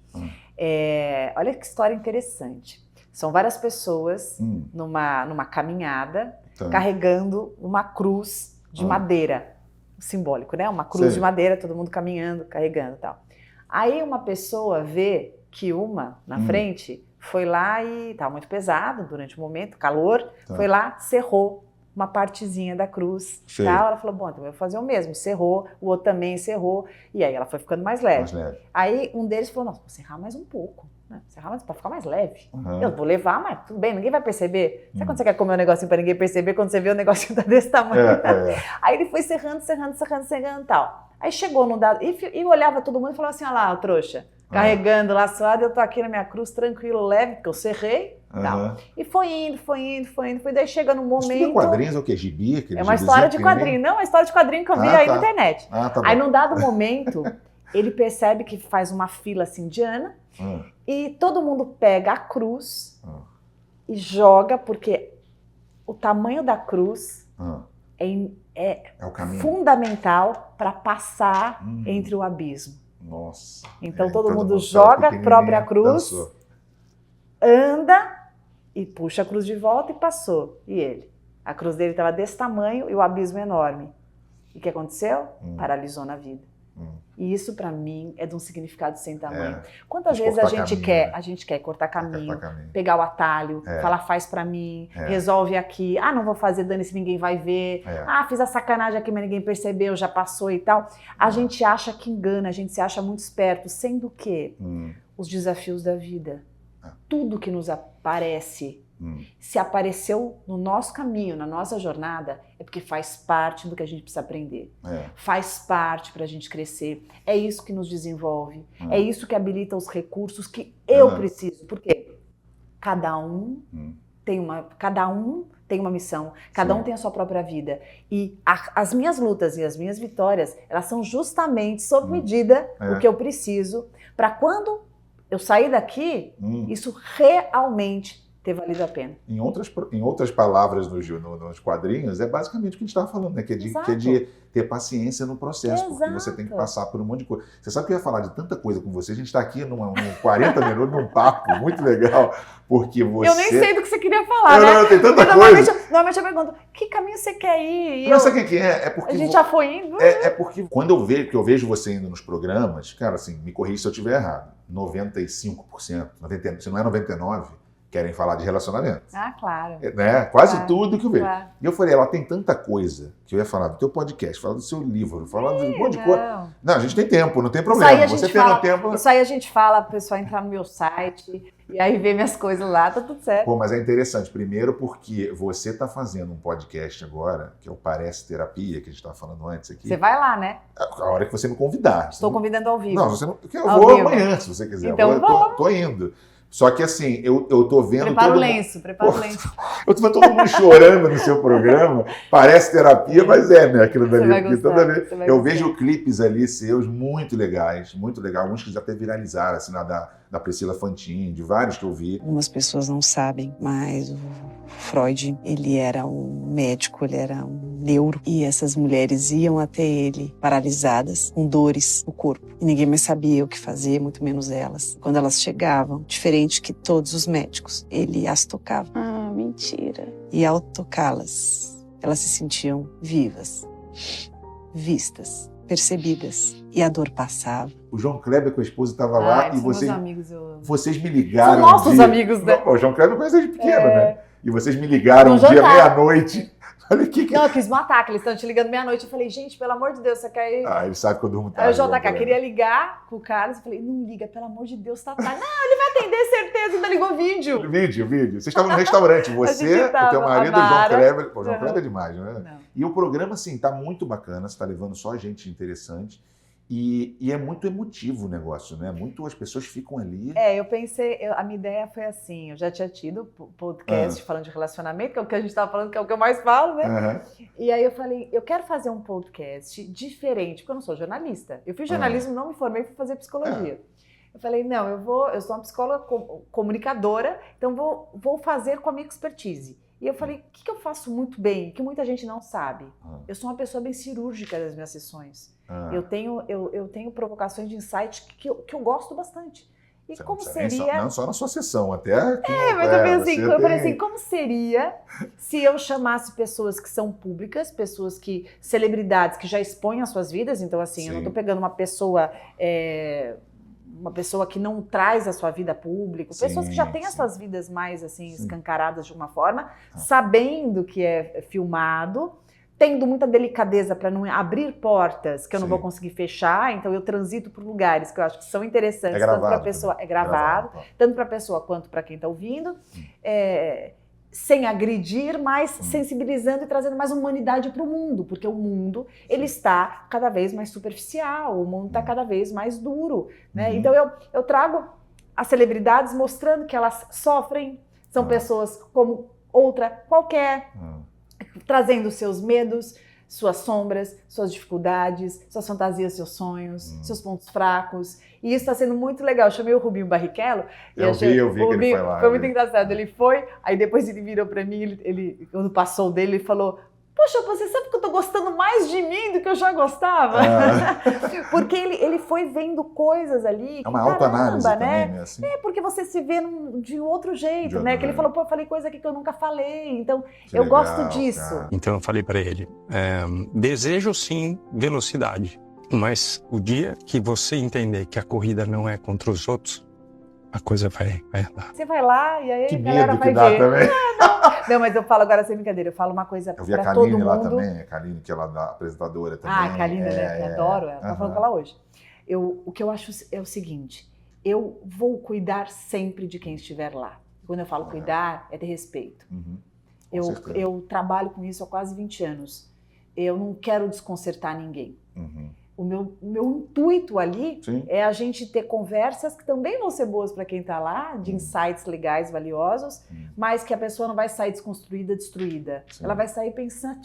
Olha que história interessante. São várias pessoas numa caminhada carregando uma cruz de madeira, simbólico, né? Uma cruz de madeira, todo mundo caminhando, carregando e tal. Aí uma pessoa vê que na frente foi lá e estava muito pesado durante o momento, calor, foi lá, serrou uma partezinha da cruz. Tal. Ela falou, bom, então eu vou fazer o mesmo. Serrou, o outro também serrou, e aí ela foi ficando mais leve. Aí um deles falou, nossa, vou serrar mais um pouco. Serrar mais para ficar mais leve. Eu vou levar, mas tudo bem, ninguém vai perceber. Sabe quando você quer comer um negocinho para ninguém perceber, quando você vê o negocinho tá desse tamanho? Aí ele foi serrando e tal. Aí chegou no dado, e olhava todo mundo e falava assim, olha lá, o trouxa, carregando lá suado, eu tô aqui na minha cruz, tranquilo, leve, porque eu serrei. Tal. E foi indo, daí chega num momento... Isso tudo é quadrinhos, é o quê? Gibi? É uma história de quadrinho, não, é uma história de quadrinho que eu vi aí na internet. Aí num dado momento, ele percebe que faz uma fila assim indiana, e todo mundo pega a cruz e joga, porque o tamanho da cruz é fundamental para passar entre o abismo. Nossa. Então todo mundo joga a própria cruz, anda e puxa a cruz de volta e passou. E ele? A cruz dele estava desse tamanho e o abismo enorme. E o que aconteceu? Paralisou na vida. E isso, para mim, é de um significado sem tamanho. Quantas vezes a gente quer cortar caminho, pegar o atalho, falar faz para mim, resolve aqui, não vou fazer, dane-se, ninguém vai ver, fiz a sacanagem aqui, mas ninguém percebeu, já passou e tal. A gente acha que engana, a gente se acha muito esperto, sendo que os desafios da vida, tudo que nos aparece, se apareceu no nosso caminho, na nossa jornada, é porque faz parte do que a gente precisa aprender. Faz parte para a gente crescer. É isso que nos desenvolve. É isso que habilita os recursos que eu preciso. Por quê? Cada um tem uma missão. Cada um tem a sua própria vida. E as minhas lutas e as minhas vitórias, elas são justamente sob medida o que eu preciso para quando eu sair daqui, isso realmente ter valido a pena. Em outras palavras nos quadrinhos, é basicamente o que a gente estava falando, né? Que é de ter paciência no processo, porque você tem que passar por um monte de coisa. Você sabe que eu ia falar de tanta coisa com você, a gente está aqui num 40 minutos, num papo muito legal, porque você... Eu nem sei do que você queria falar, né? Não, tem tanta coisa. Normalmente eu pergunto, que caminho você quer ir? Não sei o que é, é porque... A gente já foi indo? É porque quando eu vejo você indo nos programas, cara, assim, me corrija se eu estiver errado, 95%, se não é 99%, querem falar de relacionamento. Claro. Né? Quase tudo que eu vejo. Claro. E eu falei, ela tem tanta coisa que eu ia falar do teu podcast, falar do seu livro, falar de um monte de coisa. Não, a gente tem tempo, não tem problema. Você tendo tempo... Isso aí a gente fala, o pessoal entrar no meu site e aí ver minhas coisas lá, tá tudo certo. Pô, mas é interessante. Primeiro porque você está fazendo um podcast agora, que é o Parece Terapia, que a gente estava falando antes aqui. Você vai lá, né? A hora que você me convidar. Estou convidando ao vivo. Não, você não... Eu vou amanhã, se você quiser. Então tô indo. Só que assim, eu tô vendo... Prepara o lenço. Eu tô vendo todo mundo chorando no seu programa. Parece terapia, mas né? Aquilo dali. Você vai gostar, toda vez eu vejo clipes ali seus muito legais, muito legal. Alguns que já até viralizaram, assim, da Priscila Fantin, de vários que eu vi. Algumas pessoas não sabem, mas o Freud, ele era um médico, ele era um neuro. E essas mulheres iam até ele paralisadas, com dores no corpo. E ninguém mais sabia o que fazer, muito menos elas. Quando elas chegavam, diferente que todos os médicos, ele as tocava. Mentira. E ao tocá-las, elas se sentiam vivas, vistas, percebidas. E a dor passava. O João Kleber com a esposa estava lá e vocês me ligaram. São nossos amigos, né? O João Kleber conhece desde pequeno, né? E vocês me ligaram um dia, meia-noite. Falei, Não, eu quis matar, que eles estão te ligando meia-noite. Eu falei, gente, pelo amor de Deus, você quer ir? Ele sabe que eu durmo tarde. Aí o JK queria ligar com o Carlos. Eu falei, não liga, pelo amor de Deus, tá tarde. Não, ele vai atender, certeza. Ainda ligou vídeo. Vídeo. Vocês estavam no restaurante. Você, o teu marido, o João Kleber. O João Kleber é demais, né? Não. E o programa, assim, tá muito bacana. Você tá levando só gente interessante. E é muito emotivo o negócio, né? As pessoas ficam ali. Eu pensei, a minha ideia foi assim, eu já tinha tido podcast falando de relacionamento, que é o que a gente estava falando, que é o que eu mais falo, né? E aí eu falei, eu quero fazer um podcast diferente, porque eu não sou jornalista. Eu fiz jornalismo, não me formei, fui fazer psicologia. Eu falei, não, eu sou uma psicóloga comunicadora, então vou fazer com a minha expertise. E eu falei, o que eu faço muito bem, que muita gente não sabe? Eu sou uma pessoa bem cirúrgica das minhas sessões. Eu tenho provocações de insight que eu gosto bastante. E você como seria... Não só na sua sessão, até... mas eu falei assim, como seria se eu chamasse pessoas que são públicas, celebridades que já expõem as suas vidas, então assim, eu não estou pegando uma pessoa que não traz a sua vida pública, pessoas que já têm as suas vidas mais assim escancaradas de uma forma, sabendo que é filmado, tendo muita delicadeza para não abrir portas que eu não vou conseguir fechar, então eu transito por lugares que eu acho que são interessantes, tanto para a pessoa, é gravado, tanto para a pessoa quanto para quem está ouvindo, sem agredir, mas sensibilizando e trazendo mais humanidade para o mundo, porque o mundo ele está cada vez mais superficial, o mundo está cada vez mais duro, né? Então eu trago as celebridades mostrando que elas sofrem, são pessoas como outra qualquer, trazendo seus medos, suas sombras, suas dificuldades, suas fantasias, seus sonhos, seus pontos fracos. E isso está sendo muito legal. Eu chamei o Rubinho Barrichello. Eu vi que ele foi lá. Foi muito engraçado. Ele foi, aí depois ele virou para mim, ele quando passou dele, ele falou, poxa, você sabe que eu tô gostando mais de mim do que eu já gostava? Porque ele foi vendo coisas ali. É uma autoanálise né? também, né? Assim. Porque você se vê de outro jeito, né? Que ele falou, pô, eu falei coisa aqui que eu nunca falei. Então, Que eu legal, gosto disso. cara. Então eu falei para ele, desejo sim velocidade, mas o dia que você entender que a corrida não é contra os outros, a coisa vai andar. Você vai lá e aí Que a galera medo vai que dá ver. também. Não, mas eu falo agora sem brincadeira, eu falo uma coisa Eu vi a pra todo Kaline lá mundo. também, a Kaline, que ela é apresentadora também. Ah, a Kaline, né, que adoro, ela tá falando com ela hoje. O que eu acho é o seguinte, eu vou cuidar sempre de quem estiver lá. Quando eu falo cuidar, é ter respeito. Uhum. Eu trabalho com isso há quase 20 anos. Eu não quero desconcertar ninguém. Uhum. O meu intuito ali Sim. é a gente ter conversas que também vão ser boas para quem está lá, de insights legais, valiosos, mas que a pessoa não vai sair desconstruída, destruída. Sim. Ela vai sair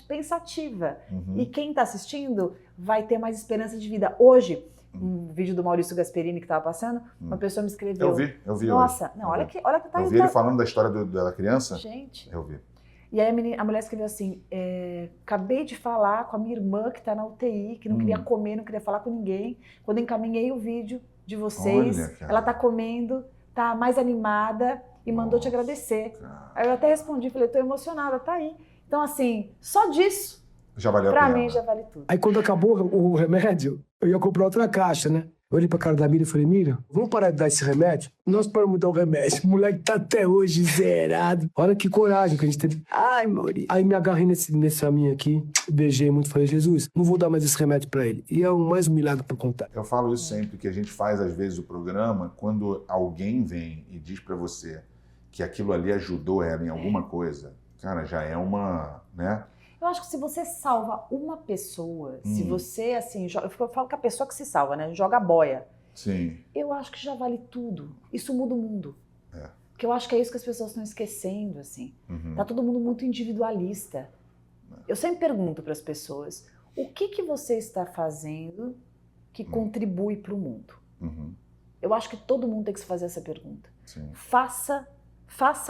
pensativa. Uhum. E quem está assistindo vai ter mais esperança de vida. Hoje, um vídeo do Maurício Gasperini que estava passando, uma pessoa me escreveu. Eu vi Nossa, hoje. não, olha que tá Eu vi ele falando da história da criança. Gente. Eu vi. E aí a mulher escreveu assim, acabei de falar com a minha irmã que está na UTI, que não queria comer, não queria falar com ninguém. Quando eu encaminhei o vídeo de vocês, Olha, cara. ela está comendo, está mais animada e mandou te agradecer. Cara. Aí eu até respondi, falei, estou emocionada, tá aí. Então assim, só disso, Já valeu a pra pena. mim já vale tudo. Aí quando acabou o remédio, eu ia comprar outra caixa, né? Eu olhei pra cara da Miriam e falei, Miriam, vamos parar de dar esse remédio? Nós paramos de dar o remédio. O moleque tá até hoje zerado. Olha que coragem que a gente teve. Ai, Maurício. Aí me agarrei nesse raminho aqui, beijei muito, falei, Jesus, não vou dar mais esse remédio pra ele. E é mais um milagre pra contar. Eu falo isso sempre, que a gente faz às vezes o programa, quando alguém vem e diz pra você que aquilo ali ajudou ela em alguma coisa, cara, já é uma, né? Eu acho que se você salva uma pessoa, se você, assim, eu falo que a pessoa que se salva, né, joga a boia, Sim. eu acho que já vale tudo. Isso muda o mundo. É. Porque eu acho que é isso que as pessoas estão esquecendo, assim. Tá todo mundo muito individualista. Eu sempre pergunto para as pessoas, o que você está fazendo que contribui para o mundo? Eu acho que todo mundo tem que se fazer essa pergunta. Sim. Faça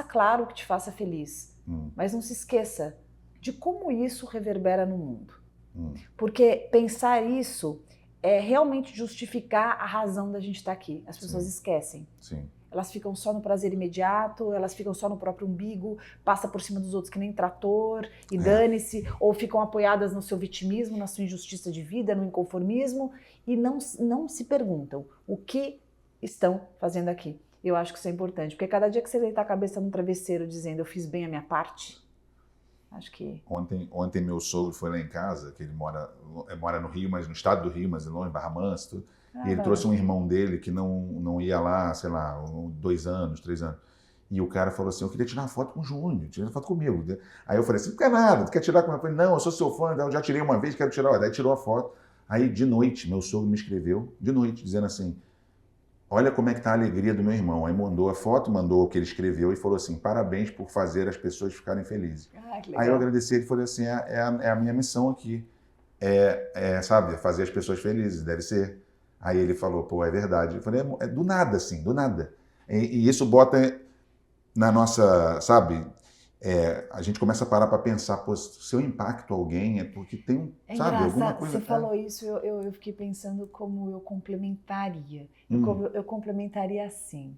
claro o que te faça feliz, mas não se esqueça de como isso reverbera no mundo. Porque pensar isso é realmente justificar a razão da gente estar aqui. As pessoas esquecem. Sim. Elas ficam só no prazer imediato, elas ficam só no próprio umbigo, passa por cima dos outros que nem trator, e dane-se, ou ficam apoiadas no seu vitimismo, na sua injustiça de vida, no inconformismo, e não se perguntam o que estão fazendo aqui. Eu acho que isso é importante, porque cada dia que você deitar a cabeça no travesseiro dizendo eu fiz bem a minha parte, acho que... Ontem meu sogro foi lá em casa, que ele mora no Rio, mas no estado do Rio, mas longe, Barra Mansa, tudo. E ele trouxe um irmão dele que não ia lá, sei lá, 2 anos, 3 anos. E o cara falou assim, eu queria tirar uma foto com o Júnior, tirar uma foto comigo. Aí eu falei assim, não quer nada, tu quer tirar comigo? Eu falei, não, eu sou seu fã, eu já tirei uma vez, quero tirar. Daí tirou a foto. Aí de noite, meu sogro me escreveu, de noite, dizendo assim, olha como é que tá a alegria do meu irmão. Aí mandou a foto, mandou o que ele escreveu e falou assim, parabéns por fazer as pessoas ficarem felizes. Aí eu agradeci ele e falei assim, é a minha missão aqui, sabe, fazer as pessoas felizes, deve ser. Aí ele falou, pô, é verdade. Eu falei, é do nada, assim, do nada. E isso bota na nossa, sabe, a gente começa a parar para pensar, pô, se eu impacto alguém é porque tem, sabe, alguma coisa... Você falou isso, eu fiquei pensando como eu complementaria. Eu complementaria assim.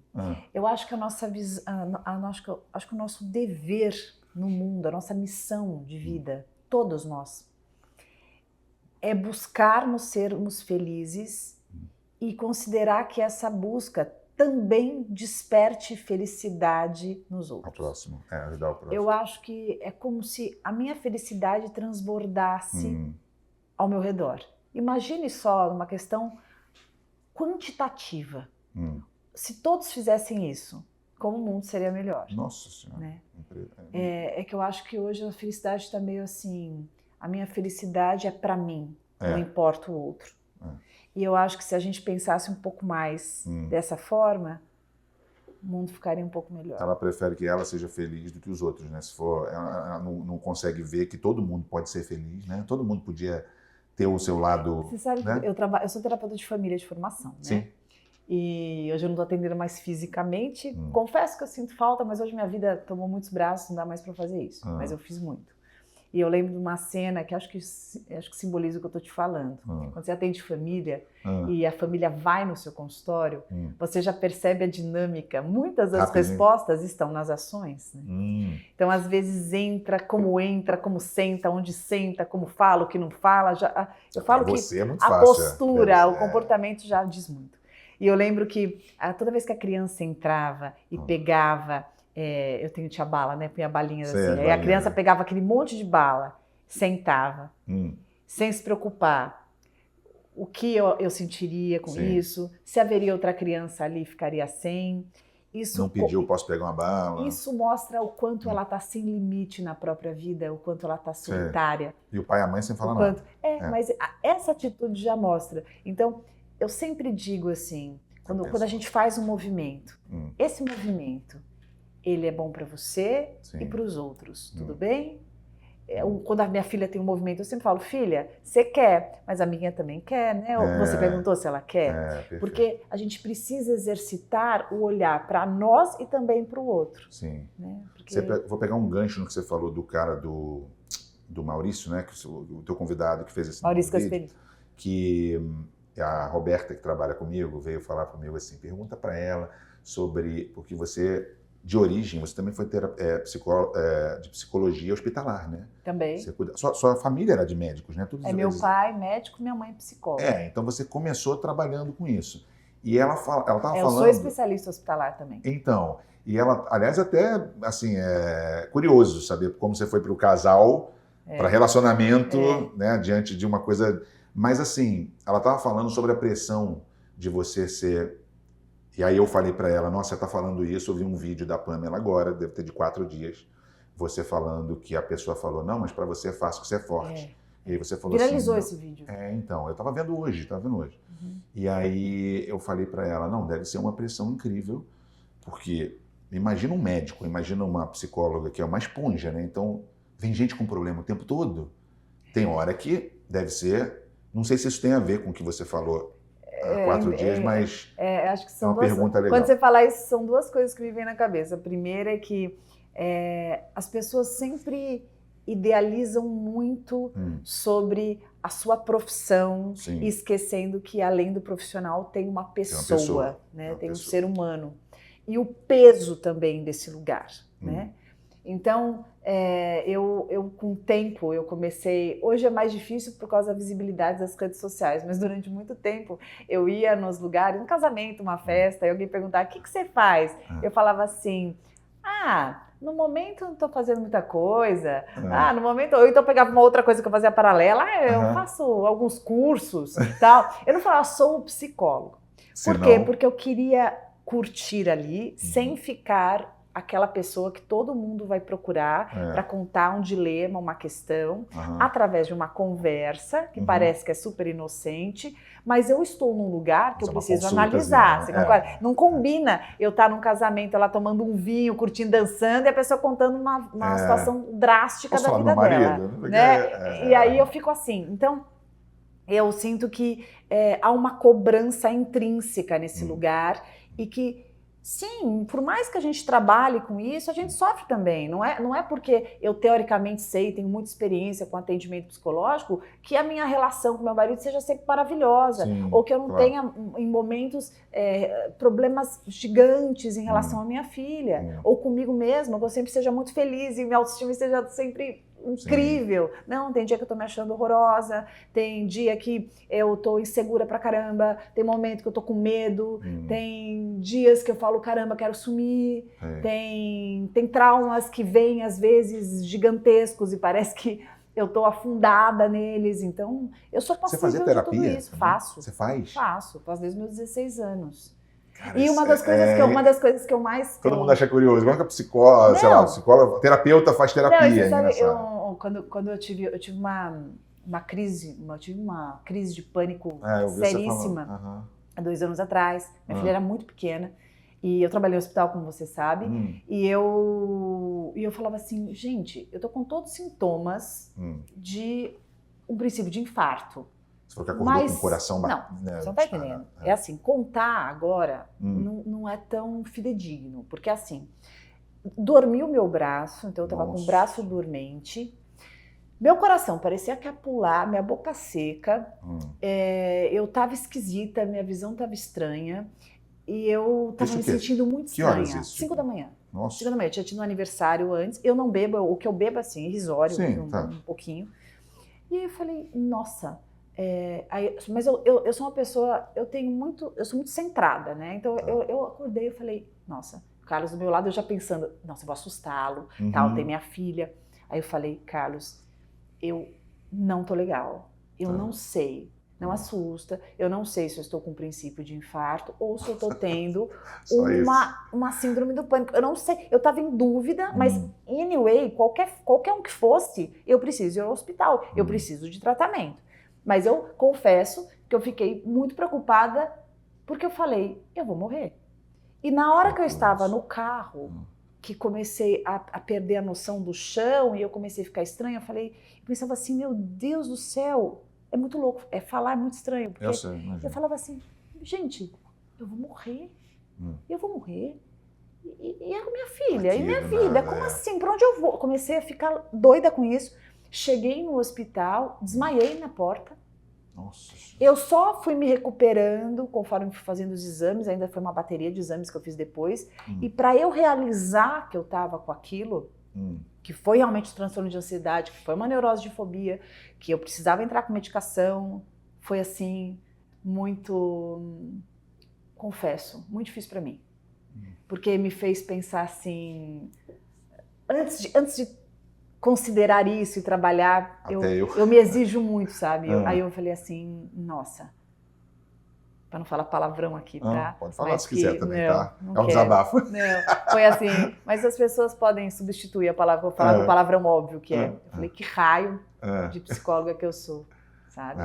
Eu acho que a nossa visão, acho que o nosso dever no mundo, a nossa missão de vida, todos nós, é buscarmos sermos felizes e considerar que essa busca também desperte felicidade nos outros. Ao próximo, ajudar o próximo. Eu acho que é como se a minha felicidade transbordasse ao meu redor. Imagine só uma questão quantitativa. Se todos fizessem isso, como o mundo seria melhor. Nossa Senhora. Né? É que eu acho que hoje a felicidade está meio assim, a minha felicidade é para mim, não importa o outro. E eu acho que se a gente pensasse um pouco mais dessa forma, o mundo ficaria um pouco melhor. Ela prefere que ela seja feliz do que os outros, né? Se for, ela não consegue ver que todo mundo pode ser feliz, né? Todo mundo podia ter o seu lado... Você sabe, né? eu sou terapeuta de família de formação, né? Sim. E hoje eu não estou atendendo mais fisicamente. Confesso que eu sinto falta, mas hoje minha vida tomou muitos braços, não dá mais para fazer isso. Mas eu fiz muito. E eu lembro de uma cena que acho que simboliza o que eu estou te falando. Quando você atende família e a família vai no seu consultório, você já percebe a dinâmica. Muitas das respostas estão nas ações. Né? Então, às vezes, entra, como senta, onde senta, como fala, o que não fala. Eu falo que a postura, o comportamento já diz muito. E eu lembro que toda vez que a criança entrava e pegava... eu tenho tia bala, né? Punha balinhas assim. Aí a criança pegava aquele monte de bala, sentava, sem se preocupar. O que eu sentiria com isso? Se haveria outra criança ali, ficaria sem. Isso, não pediu, posso pegar uma bala? Isso mostra o quanto ela está sem limite na própria vida, o quanto ela está solitária. E o pai e a mãe sem falar nada. Mas essa atitude já mostra. Então, eu sempre digo assim, quando a gente faz um movimento, esse movimento, ele é bom para você e para os outros, tudo bem? Quando a minha filha tem um movimento, eu sempre falo, filha, você quer, mas a minha também quer, né? Você perguntou se ela quer? Porque a gente precisa exercitar o olhar para nós e também para o outro. Sim. Né? Porque... Vou pegar um gancho no que você falou do cara do Maurício, né? O teu convidado que fez esse Maurício vídeo, que a Roberta, que trabalha comigo, veio falar comigo assim, pergunta para ela sobre... Porque você... De origem, você também foi de psicologia hospitalar, né? Também. Sua família era de médicos, né? Todos meu pai médico, minha mãe psicóloga. Então você começou trabalhando com isso. E ela estava falando... Eu sou especialista hospitalar também. Então, e ela, aliás, até, assim, é curioso saber como você foi para o casal, para relacionamento, né? Diante de uma coisa... Mas, assim, ela estava falando sobre a pressão de você ser... E aí eu falei para ela, nossa, você está falando isso, eu vi um vídeo da Pamela agora, deve ter de 4 dias, você falando que a pessoa falou, não, mas para você é fácil, que você é forte. E aí você falou viralizou assim... esse vídeo. Então, eu estava vendo hoje. E aí eu falei para ela, não, deve ser uma pressão incrível, porque imagina um médico, imagina uma psicóloga que é uma esponja, né? Então, vem gente com problema o tempo todo. Tem hora que deve ser... Não sei se isso tem a ver com o que você falou há 4 dias, mas acho que são uma pergunta legal. Quando você fala isso, são 2 coisas que me vêm na cabeça. A primeira é que as pessoas sempre idealizam muito sobre a sua profissão, esquecendo que além do profissional tem uma pessoa, né? Tem um ser humano. E o peso também desse lugar, né? Então, eu com o tempo, eu comecei... Hoje é mais difícil por causa da visibilidade das redes sociais, mas durante muito tempo eu ia nos lugares, um casamento, uma festa, e alguém perguntava, o que você faz? Eu falava assim, no momento eu não estou fazendo muita coisa, no momento... Ou então eu pegava uma outra coisa que eu fazia paralela, eu faço alguns cursos e tal. Eu não falava, sou psicólogo. Por quê? Porque eu queria curtir ali, sem ficar... aquela pessoa que todo mundo vai procurar para contar um dilema, uma questão, através de uma conversa, que parece que é super inocente, mas eu estou num lugar que eu preciso analisar. Você concorda? Não combina eu estar num casamento, ela tomando um vinho, curtindo, dançando, e a pessoa contando uma situação drástica da vida dela. Né? E aí eu fico assim. Então, eu sinto que há uma cobrança intrínseca nesse lugar e que sim, por mais que a gente trabalhe com isso, a gente sofre também. Não é porque eu teoricamente sei, tenho muita experiência com atendimento psicológico, que a minha relação com meu marido seja sempre maravilhosa. Ou que eu não tenha, em momentos, problemas gigantes em relação à minha filha. Ou comigo mesma, que eu sempre seja muito feliz e minha autoestima esteja sempre... incrível. Não, tem dia que eu tô me achando horrorosa, tem dia que eu tô insegura pra caramba, tem momento que eu tô com medo, tem dias que eu falo, caramba, quero sumir, tem traumas que vêm às vezes gigantescos e parece que eu tô afundada neles, então eu sou passível de tudo isso. Faço. Você faz? Faço desde os meus 16 anos. Cara, e uma das coisas que eu mais... Todo mundo acha curioso. Como é que a psicóloga, sei lá, psicóloga, terapeuta faz terapia? Não, você sabe, quando eu tive uma crise de pânico seríssima, há 2 anos atrás. Minha filha era muito pequena e eu trabalhei no hospital, como você sabe, e eu falava assim, gente, eu tô com todos os sintomas de um princípio de infarto. Você falou que acordou com o coração batendo. Não, você não tá entendendo. É assim, contar agora não é tão fidedigno, porque assim, dormiu meu braço, então eu tava com o braço dormente, Meu coração parecia que ia pular, minha boca seca, eu tava esquisita, minha visão tava estranha e eu tava me sentindo muito estranha. Que horas isso? 5 da manhã. Nossa. 5 da manhã, eu tinha tido um aniversário antes, eu não bebo, o que eu bebo assim, irrisório, um pouquinho. E aí eu falei, nossa, mas eu sou uma pessoa, eu sou muito centrada, né? Então eu acordei e falei, nossa, o Carlos do meu lado, eu já pensando, nossa, eu vou assustá-lo, tal, tem minha filha. Aí eu falei, Carlos, eu não tô legal, eu não sei, não assusta, eu não sei se eu estou com um princípio de infarto ou se eu tô tendo uma síndrome do pânico, eu não sei, eu tava em dúvida, mas anyway, qualquer um que fosse, eu preciso ir ao hospital, eu preciso de tratamento. Mas eu confesso que eu fiquei muito preocupada porque eu falei, eu vou morrer. E na hora que eu estava no carro, que comecei a perder a noção do chão e eu comecei a ficar estranha, eu pensava assim, meu Deus do céu, é muito louco, falar é muito estranho. Porque eu falava assim, gente, eu vou morrer, e é com minha filha, e minha vida, como assim, pra onde eu vou? Comecei a ficar doida com isso, cheguei no hospital, desmaiei na porta. Nossa. Eu só fui me recuperando conforme fui fazendo os exames, ainda foi uma bateria de exames que eu fiz depois. E para eu realizar que eu estava com aquilo, que foi realmente um transtorno de ansiedade, que foi uma neurose de fobia, que eu precisava entrar com medicação, foi assim, muito, confesso, muito difícil para mim. Porque me fez pensar assim, antes de considerar isso e trabalhar, eu me exijo muito, sabe? Aí eu falei assim, nossa, para não falar palavrão aqui, tá? Pode falar se quiser também, tá? É um desabafo. Não, foi assim, mas as pessoas podem substituir a palavra, vou falar do palavrão óbvio que é. Eu falei, que raio de psicóloga que eu sou, sabe?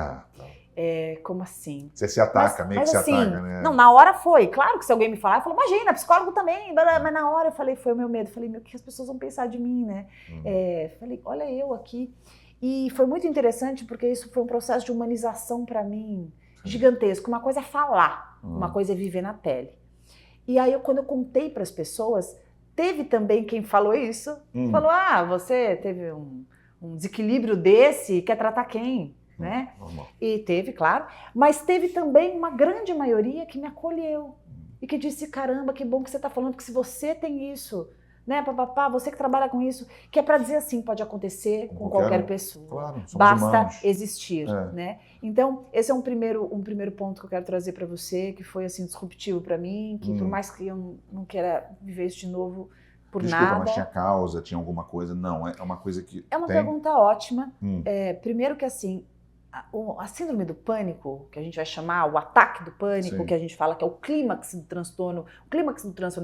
Como assim? Você se ataca, meio que se ataca, né? Não, na hora foi. Claro que se alguém me falar, eu falo, imagina, psicólogo também. Mas na hora eu falei, foi o meu medo. Falei, meu, o que as pessoas vão pensar de mim, né? Falei, olha eu aqui. E foi muito interessante porque isso foi um processo de humanização para mim gigantesco. Uma coisa é falar, uma coisa é viver na pele. E aí, quando eu contei para as pessoas, teve também quem falou isso. Falou, você teve um desequilíbrio desse, quer tratar quem? Né? E teve, claro, mas teve também uma grande maioria que me acolheu e que disse, caramba, que bom que você está falando, que se você tem isso, né, papapá, você que trabalha com isso, que é para dizer assim, pode acontecer com qualquer pessoa, claro, basta humanos. existir, né? Então, esse é um primeiro ponto que eu quero trazer para você, que foi assim disruptivo para mim, que por mais que eu não queira viver isso de novo por nada. Mas tinha causa, tinha alguma coisa? Não, é uma coisa que é uma pergunta ótima. Primeiro que assim, a síndrome do pânico, que a gente vai chamar o ataque do pânico, que a gente fala que é o clímax do transtorno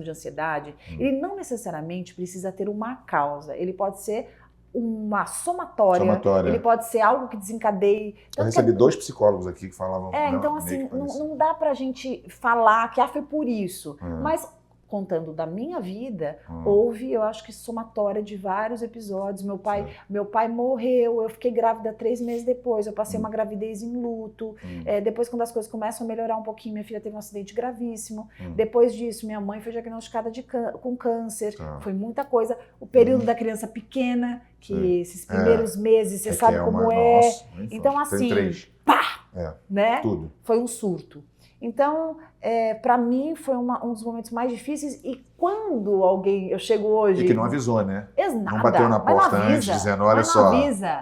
de ansiedade, ele não necessariamente precisa ter uma causa, ele pode ser uma somatória. Ele pode ser algo que desencadeie. Eu recebi 2 psicólogos aqui que falavam. Então assim, não dá pra gente falar que foi por isso, mas contando da minha vida, houve, eu acho que somatória de vários episódios. Meu pai morreu, eu fiquei grávida 3 meses depois, eu passei uma gravidez em luto. Depois, quando as coisas começam a melhorar um pouquinho, minha filha teve um acidente gravíssimo. Depois disso, minha mãe foi diagnosticada com câncer. Foi muita coisa. O período da criança pequena, que esses primeiros meses, você sabe como é. Então, assim, pá! Né? Tudo. Foi um surto. Então, para mim, foi um dos momentos mais difíceis. E quando eu chego hoje... E que não avisou, né? Não bateu na porta antes, dizendo, olha só,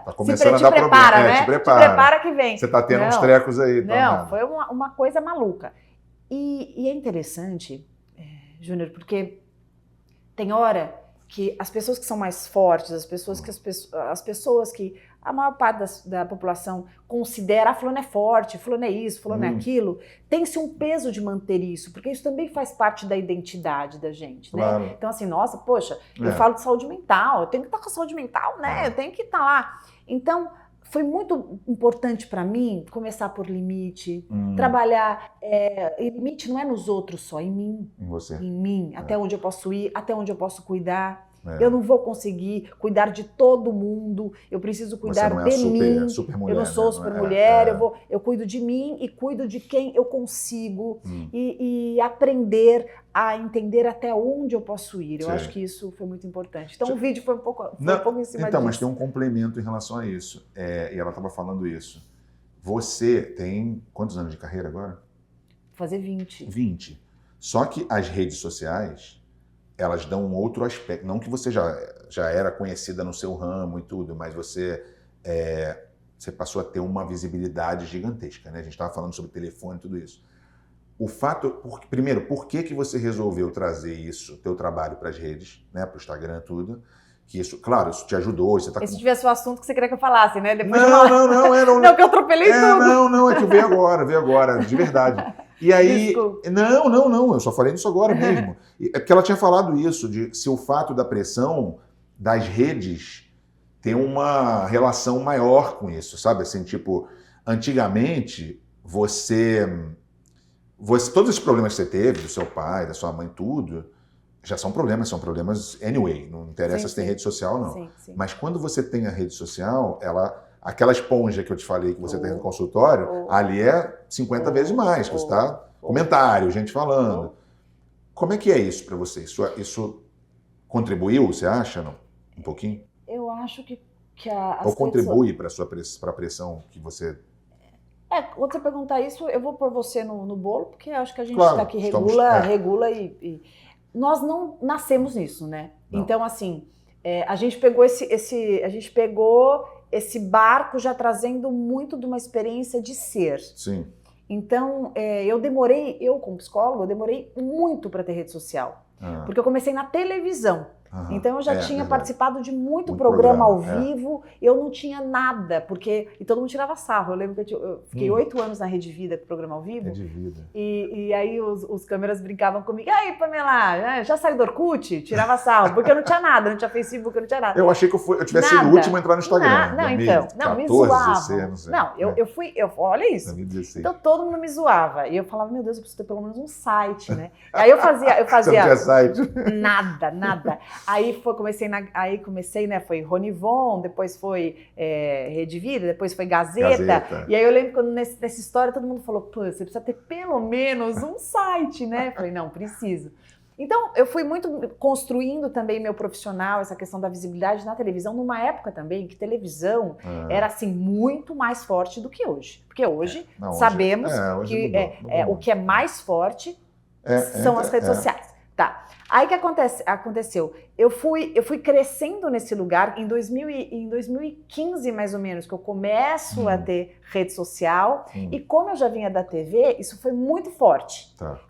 tá começando a te dar prepara, problema. Né? Te prepara. Te prepara que vem. Você tá tendo uns trecos aí. Não, foi uma coisa maluca. E é interessante, Júnior, porque tem hora que as pessoas que são mais fortes, as pessoas que a maior parte da população considera, fulano é forte, fulano é isso, fulano é aquilo, tem-se um peso de manter isso, porque isso também faz parte da identidade da gente, claro. Né? Então assim, nossa, poxa, eu falo de saúde mental, eu tenho que estar com a saúde mental, né? Eu tenho que estar lá. Então, foi muito importante para mim começar por limite, trabalhar, e limite não é nos outros só, em mim. Em você. Em mim, até onde eu posso ir, até onde eu posso cuidar. Eu não vou conseguir cuidar de todo mundo, eu preciso cuidar Você de não é mim. super mulher, Eu não sou né? super mulher, eu cuido de mim e cuido de quem eu consigo e aprender a entender até onde eu posso ir. Eu acho que isso foi muito importante. Então o vídeo foi um pouco em cima então, disso. mas tem um complemento em relação a isso. E ela estava falando isso. Você tem quantos anos de carreira agora? Vou fazer 20. 20. Só que as redes sociais, elas dão um outro aspecto. Não que você já era conhecida no seu ramo e tudo, mas você passou a ter uma visibilidade gigantesca, né? A gente estava falando sobre telefone e tudo isso. O fato, primeiro, por que você resolveu trazer isso, teu trabalho para as redes, né, para o Instagram, tudo? Que isso, claro, isso te ajudou. Você tá Esse tivesse o assunto que você queria que eu falasse, né? Depois não, que eu atropelei tudo. Não, é que veio agora, de verdade. E aí, Desculpa. Não, eu só falei isso agora mesmo. É porque ela tinha falado isso, de se o fato da pressão das redes tem uma relação maior com isso, sabe? Assim, tipo, antigamente, todos esses problemas que você teve, do seu pai, da sua mãe, tudo, já são problemas anyway, não interessa se tem rede social ou não. Sim. Mas quando você tem a rede social, aquela esponja que eu te falei que você tem no consultório, ali é 50 vezes mais, que você está comentário, gente falando. Como é que é isso para você? Isso contribuiu, você acha, não? Um pouquinho? Eu acho que ou contribui para a pressão que você... Quando você perguntar isso, eu vou pôr você no bolo, porque acho que a gente Claro, está aqui, regula e... Nós não nascemos nisso, né? Não. Então, assim, a gente pegou esse barco já trazendo muito de uma experiência de ser. Sim. Então, eu como psicóloga, eu demorei muito para ter rede social. Porque eu comecei na televisão. Então eu já tinha participado de muito programa ao vivo, eu não tinha nada, e todo mundo tirava sarro. Eu lembro que eu fiquei 8 anos na Rede Vida, com programa ao vivo. Rede Vida. E aí os câmeras brincavam comigo, aí Pamela, já saiu do Orkut? Tirava sarro, porque eu não tinha nada, não tinha Facebook, eu não tinha nada. Eu achei que eu tivesse sido o último a entrar no Instagram. Me zoavam. Não sei. Olha isso. 2016. Então todo mundo me zoava. E eu falava, meu Deus, eu preciso ter pelo menos um site, né? Aí eu fazia Você não tinha site? Nada. Aí comecei, né? Foi Ronivon, depois foi Rede Vida, depois foi Gazeta. E aí eu lembro quando nessa história todo mundo falou, pô, você precisa ter pelo menos um site, né? Eu falei, não, preciso. Então eu fui muito construindo também meu profissional, essa questão da visibilidade na televisão, numa época também que televisão era assim muito mais forte do que hoje. Porque hoje sabemos que o que é mais forte são as redes sociais. Tá. Aí que aconteceu? Eu fui crescendo nesse lugar em 2015, mais ou menos, que eu começo a ter rede social. E como eu já vinha da TV, isso foi muito forte. Tá.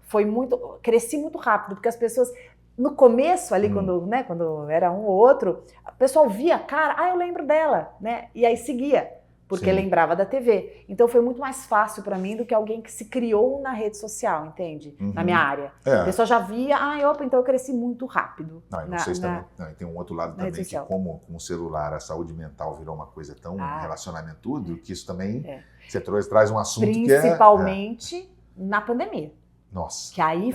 Cresci muito rápido, porque as pessoas, no começo ali, quando era um ou outro, o pessoal via a cara, eu lembro dela, né? E aí seguia. Porque lembrava da TV. Então foi muito mais fácil para mim do que alguém que se criou na rede social, entende? Na minha área. A pessoa já via, então eu cresci muito rápido. Não sei se também. Tem um outro lado também que, como com o celular, a saúde mental virou uma coisa tão relacionamento tudo, que isso também você traz um assunto principalmente na pandemia. Nossa. Que aí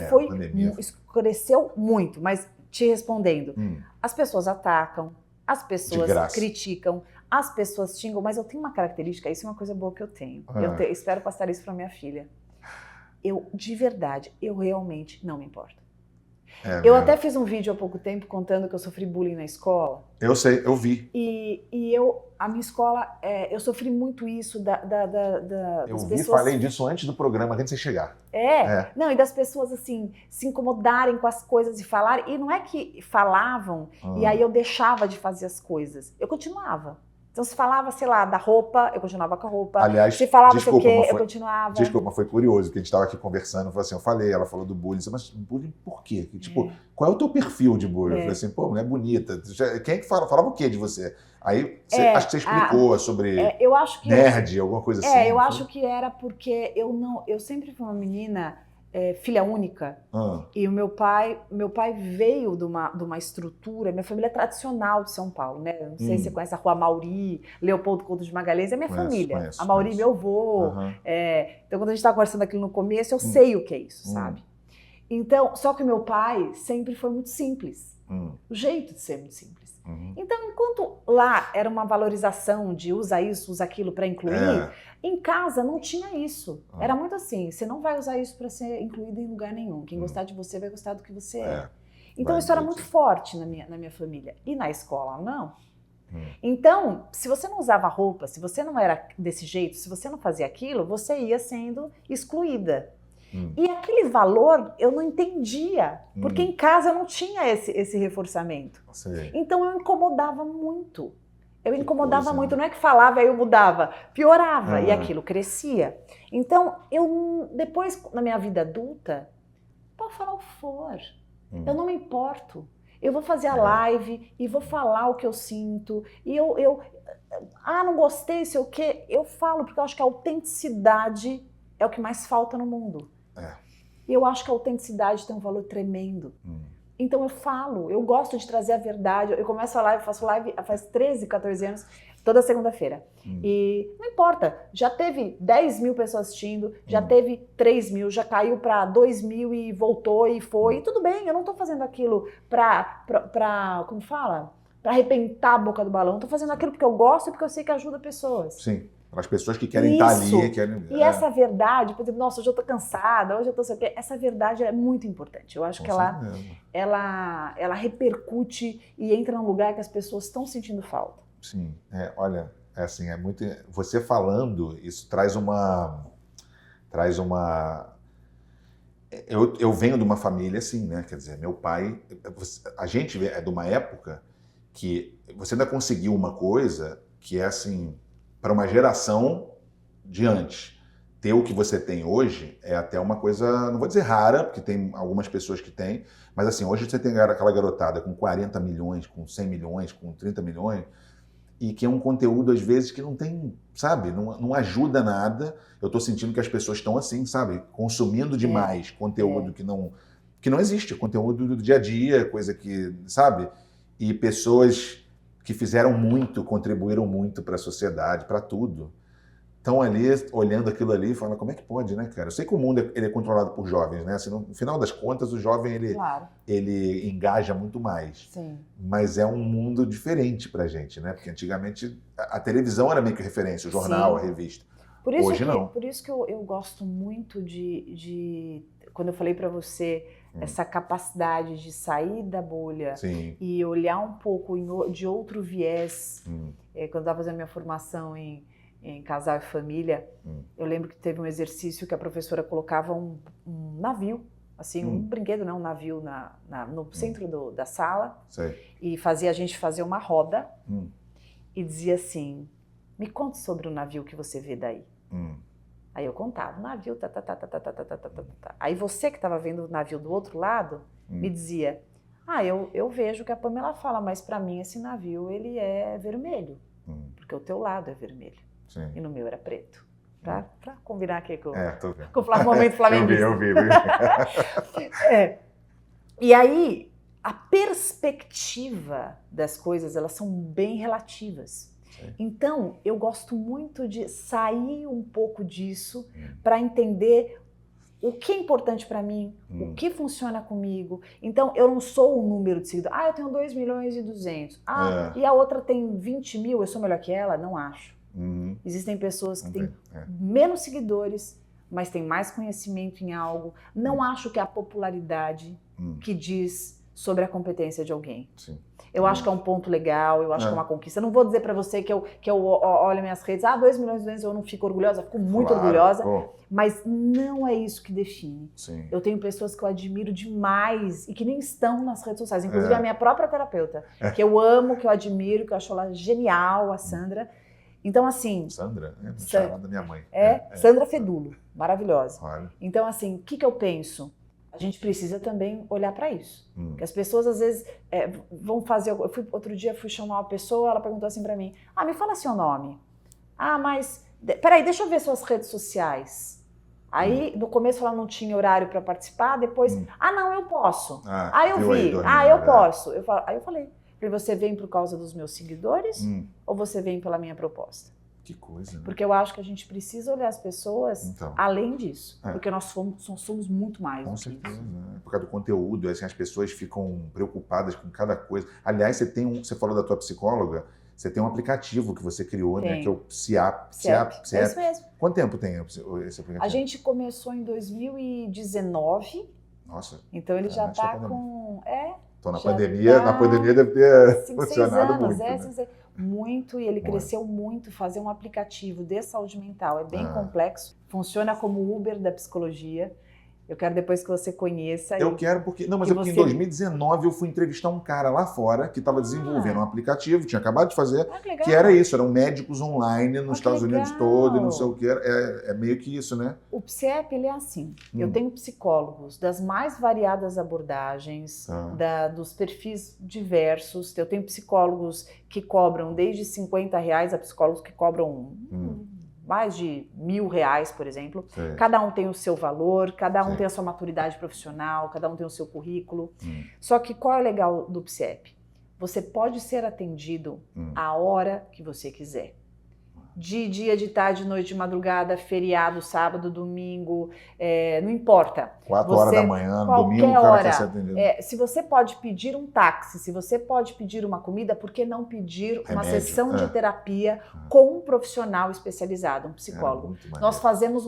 isso cresceu muito, mas te respondendo, as pessoas atacam, as pessoas criticam, as pessoas xingam, mas eu tenho uma característica, isso é uma coisa boa que eu tenho. Eu espero passar isso para minha filha. De verdade, eu realmente não me importo. Eu até fiz um vídeo há pouco tempo contando que eu sofri bullying na escola. Eu sei, eu vi. A minha escola, eu sofri muito isso das pessoas... Falei disso antes do programa, antes de você chegar. Não, e das pessoas, assim, se incomodarem com as coisas e falarem. E não é que falavam e aí eu deixava de fazer as coisas. Eu continuava. Então, se falava, sei lá, da roupa, eu continuava com a roupa. Aliás, se falava o quê, eu continuava. Desculpa, mas foi curioso, porque a gente estava aqui conversando, ela falou do bullying, mas bullying por quê? Tipo, qual é o teu perfil de bullying? Eu falei assim, pô, mulher bonita. Quem é que falava o quê de você? Aí, acho que você explicou sobre eu acho que nerd, alguma coisa assim. Eu acho que era porque eu sempre fui uma menina... filha única, e o meu pai veio de uma estrutura, minha família é tradicional de São Paulo, né? Não sei se você conhece a Rua Mauri, Leopoldo Couto de Magalhães, é minha família. A Mauri, meu avô. Então, quando a gente estava conversando aquilo no começo, eu sei o que é isso, sabe? Então, só que o meu pai sempre foi muito simples. O jeito de ser muito simples. Então, enquanto lá era uma valorização de usa isso, usa aquilo para incluir, em casa não tinha isso. Era muito assim, você não vai usar isso para ser incluído em lugar nenhum. Quem gostar de você vai gostar do que você é. Então, isso era muito forte na minha família. E na escola, não. Então, se você não usava roupa, se você não era desse jeito, se você não fazia aquilo, você ia sendo excluída. E aquele valor eu não entendia, porque em casa eu não tinha esse reforçamento. Então eu incomodava muito. Muito. Não é que falava e eu mudava, piorava e aquilo crescia. Então, eu depois, na minha vida adulta, pode falar o que for. Eu não me importo. Eu vou fazer a live e vou falar o que eu sinto. E não gostei, sei o quê. Eu falo porque eu acho que a autenticidade é o que mais falta no mundo. E eu acho que a autenticidade tem um valor tremendo. Então eu falo, eu gosto de trazer a verdade. Eu começo a live, faço live faz 13, 14 anos, toda segunda-feira. E não importa, já teve 10 mil pessoas assistindo, já teve 3 mil, já caiu para 2 mil e voltou e foi. E tudo bem, eu não estou fazendo aquilo como fala? Para arrebentar a boca do balão. Estou fazendo aquilo porque eu gosto e porque eu sei que ajuda pessoas. Sim. As pessoas que querem estar ali. E essa verdade, por exemplo, nossa, hoje eu tô cansada, hoje eu tô sei o quê. Essa verdade é muito importante. Eu acho que ela repercute e entra num lugar que as pessoas estão sentindo falta. Sim, olha, é muito. Você falando, isso traz uma. Eu venho de uma família assim, né? Quer dizer, meu pai. A gente é de uma época que você ainda conseguiu uma coisa que é assim. Para uma geração de antes. Ter o que você tem hoje é até uma coisa, não vou dizer rara, porque tem algumas pessoas que têm, mas assim, hoje você tem aquela garotada com 40 milhões, com 100 milhões, com 30 milhões, e que é um conteúdo, às vezes, que não tem, sabe, não ajuda nada. Eu estou sentindo que as pessoas estão assim, sabe, consumindo demais conteúdo que não existe, conteúdo do dia a dia, coisa que, sabe, e pessoas que fizeram muito, contribuíram muito para a sociedade, para tudo. Estão ali, olhando aquilo ali e falando, como é que pode, né, cara? Eu sei que o mundo ele é controlado por jovens, né? Assim, no final das contas, o jovem, ele engaja muito mais. Sim. Mas é um mundo diferente pra gente, né? Porque antigamente a televisão era meio que referência, o jornal, a revista. Hoje não. Por isso que eu gosto muito de quando eu falei para você, essa capacidade de sair da bolha e olhar um pouco de outro viés. Quando eu estava fazendo minha formação em casal e família, eu lembro que teve um exercício que a professora colocava um navio, assim, um brinquedo, não, um navio no centro da sala, e fazia a gente fazer uma roda e dizia assim, me conte sobre o navio que você vê daí. Aí eu contava, o navio, Aí você que estava vendo o navio do outro lado, me dizia, eu vejo que a Pamela fala, mas para mim esse navio, ele é vermelho, porque o teu lado é vermelho, e no meu era preto. Pra combinar aqui com o momento flamenguista. Eu vi. E aí, a perspectiva das coisas, elas são bem relativas. Então, eu gosto muito de sair um pouco disso para entender o que é importante para mim, o que funciona comigo. Então, eu não sou um número de seguidores. Eu tenho 2.200.000. E a outra tem 20 mil, eu sou melhor que ela? Não acho. Existem pessoas que têm menos seguidores, mas têm mais conhecimento em algo. Não acho que é a popularidade que diz sobre a competência de alguém. Eu acho que é um ponto legal, eu acho que é uma conquista. Eu não vou dizer para você que eu olho minhas redes, 2.200.000, eu não fico orgulhosa, fico muito orgulhosa, mas não é isso que define. Eu tenho pessoas que eu admiro demais e que nem estão nas redes sociais, inclusive a minha própria terapeuta, que eu amo, que eu admiro, que eu acho ela genial, a Sandra. Então, assim... Sandra? Chamada da minha mãe. Sandra Fedulo, maravilhosa. Então, assim, o que eu penso? A gente precisa também olhar para isso. Porque as pessoas, às vezes, vão fazer... Outro dia fui chamar uma pessoa, ela perguntou assim para mim, me fala seu nome. Mas... Peraí, deixa eu ver suas redes sociais. Aí, no começo, ela não tinha horário para participar, depois... não, eu posso. Eu vi. Eu posso. Aí eu falei, você vem por causa dos meus seguidores ou você vem pela minha proposta? Que coisa, né? Porque eu acho que a gente precisa olhar as pessoas Então. além disso. É. Porque nós somos muito mais Com do que certeza, isso. né? Por causa do conteúdo, assim, as pessoas ficam preocupadas com cada coisa. Aliás, você falou da tua psicóloga, você tem um aplicativo que você criou, né? Tem. Que é o Psiap. É isso mesmo. Quanto tempo tem esse aplicativo? A gente começou em 2019, Nossa, então ele já antes da está pandemia. com... então na Já pandemia, tá na pandemia deve ter 5, 6 funcionado anos, muito, né? 5, 6 muito, e ele Muito. cresceu muito. Fazer um aplicativo de saúde mental é bem Ah. complexo. Funciona como o Uber da psicologia. Eu quero depois que você conheça. Eu quero porque... Não, mas E é porque em você- 2019 eu fui entrevistar um cara lá fora que estava desenvolvendo um aplicativo, tinha acabado de fazer, Ah, que legal. que era isso, eram médicos online nos Ah, que Estados Unidos legal. todo e não sei o que. É meio que isso, né? O Psiep, ele é assim. Eu Hum. tenho psicólogos das mais variadas abordagens, Ah. dos perfis diversos. Eu tenho psicólogos que cobram desde R$50 a psicólogos que cobram mais de R$1.000, por exemplo. Sei. Cada um tem o seu valor, cada um Sim. tem a sua maturidade profissional, cada um tem o seu currículo. Hum. Só que qual é o legal do Psiep? Você pode ser atendido a hora que você quiser. De dia, de tarde, de noite, de madrugada, feriado, sábado, domingo, não importa. 4 horas Você- da manhã, qualquer domingo, o cara hora. quer ser atendido. Se você pode pedir um táxi, se você pode pedir uma comida, por que não pedir uma Remédio, sessão de é. terapia com um profissional especializado, um psicólogo? Muito maneiro. Nós fazemos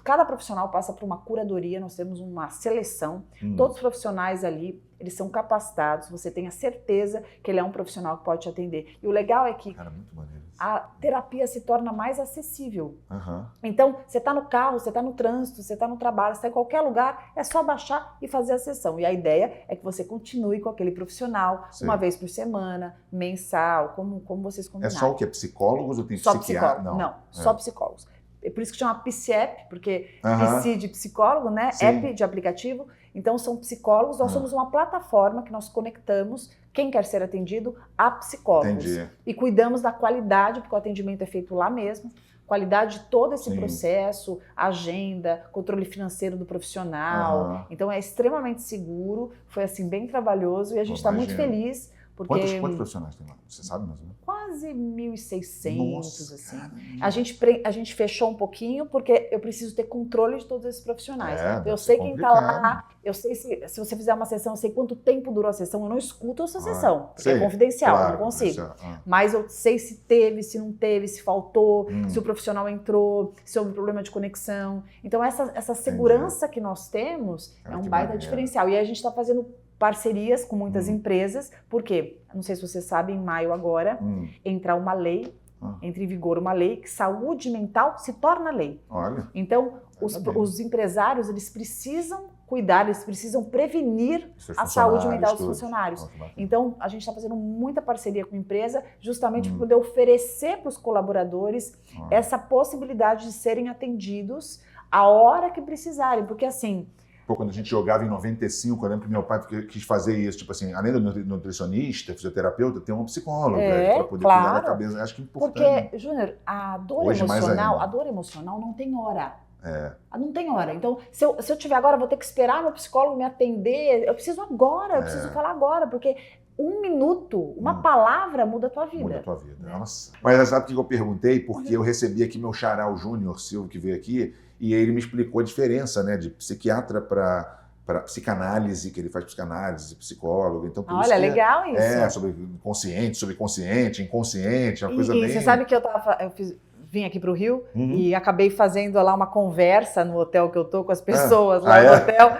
cada profissional passa por uma curadoria, nós temos uma seleção, todos os profissionais ali, eles são capacitados, você tem a certeza que ele é um profissional que pode te atender. E o legal é que Cara, muito maneiro isso. a terapia se torna mais acessível. Aham. Então, você está no carro, você está no trânsito, você está no trabalho, você está em qualquer lugar, é só baixar e fazer a sessão. E a ideia é que você continue com aquele profissional Sim. uma vez por semana, mensal, como vocês É combinarem. só o quê? Psicólogos ou tem Só psiquiatra? psicólogo. Não, só psicólogos. É por isso que chama Psiep, porque Aham. Psi de psicólogo, né? Sim. App de aplicativo. Então são psicólogos, nós somos uma plataforma que nós conectamos quem quer ser atendido a psicólogos. Entendi. E cuidamos da qualidade, porque o atendimento é feito lá mesmo. Qualidade de todo esse Sim. processo, agenda, controle financeiro do profissional. Aham. Então é extremamente seguro, foi assim bem trabalhoso e a gente está muito imagino. feliz. Porque Quantos profissionais tem lá? Você sabe mais ou menos? quase 1.600, assim. Caramba. A gente fechou um pouquinho porque eu preciso ter controle de todos esses profissionais. Deve Eu ser sei quem está complicado. lá, eu sei se você fizer uma sessão, eu sei quanto tempo durou a sessão, eu não escuto a sua sessão, porque sei, é confidencial, eu claro, não consigo. mas, Mas eu sei se teve, se não teve, se faltou, Hum. se o profissional entrou, se houve problema de conexão. Então essa segurança que nós temos Cara, é um que baita maneiro. diferencial. E aí a gente está fazendo parcerias com muitas Hum. empresas, porque, não sei se você sabe, em maio agora, entra uma lei, entra em vigor uma lei que saúde mental se torna lei. Olha, Então, Ainda bem. os empresários, eles precisam cuidar, eles precisam prevenir seus a saúde funcionários, mental dos todos. funcionários. Nossa, bacana. Então, a gente está fazendo muita parceria com a empresa, justamente para poder oferecer para os colaboradores essa possibilidade de serem atendidos a hora que precisarem, porque assim... Pô, quando a gente jogava em 95, eu lembro que meu pai quis fazer isso, tipo assim, além do nutricionista, fisioterapeuta, tem um psicólogo, para poder cuidar da claro. cabeça. Acho que é importante. Porque, Júnior, a dor Hoje mais emocional, ainda. a dor emocional não tem hora. É. Não tem hora. Então, se eu tiver agora, eu vou ter que esperar meu psicólogo me atender. Eu preciso agora, eu preciso falar agora, porque 1 minuto, uma palavra muda a tua vida. Muda a tua vida. Nossa. Mas sabe o que eu perguntei? Porque eu recebi aqui meu xará, o Júnior Silva, que veio aqui, e ele me explicou a diferença, né, de psiquiatra para psicanálise, que ele faz psicanálise, psicólogo. Então, por isso Olha, que legal isso. sobre consciente, subconsciente, inconsciente, uma coisa E bem... você sabe que vim aqui para o Rio e acabei fazendo lá uma conversa no hotel que eu tô com as pessoas lá no hotel.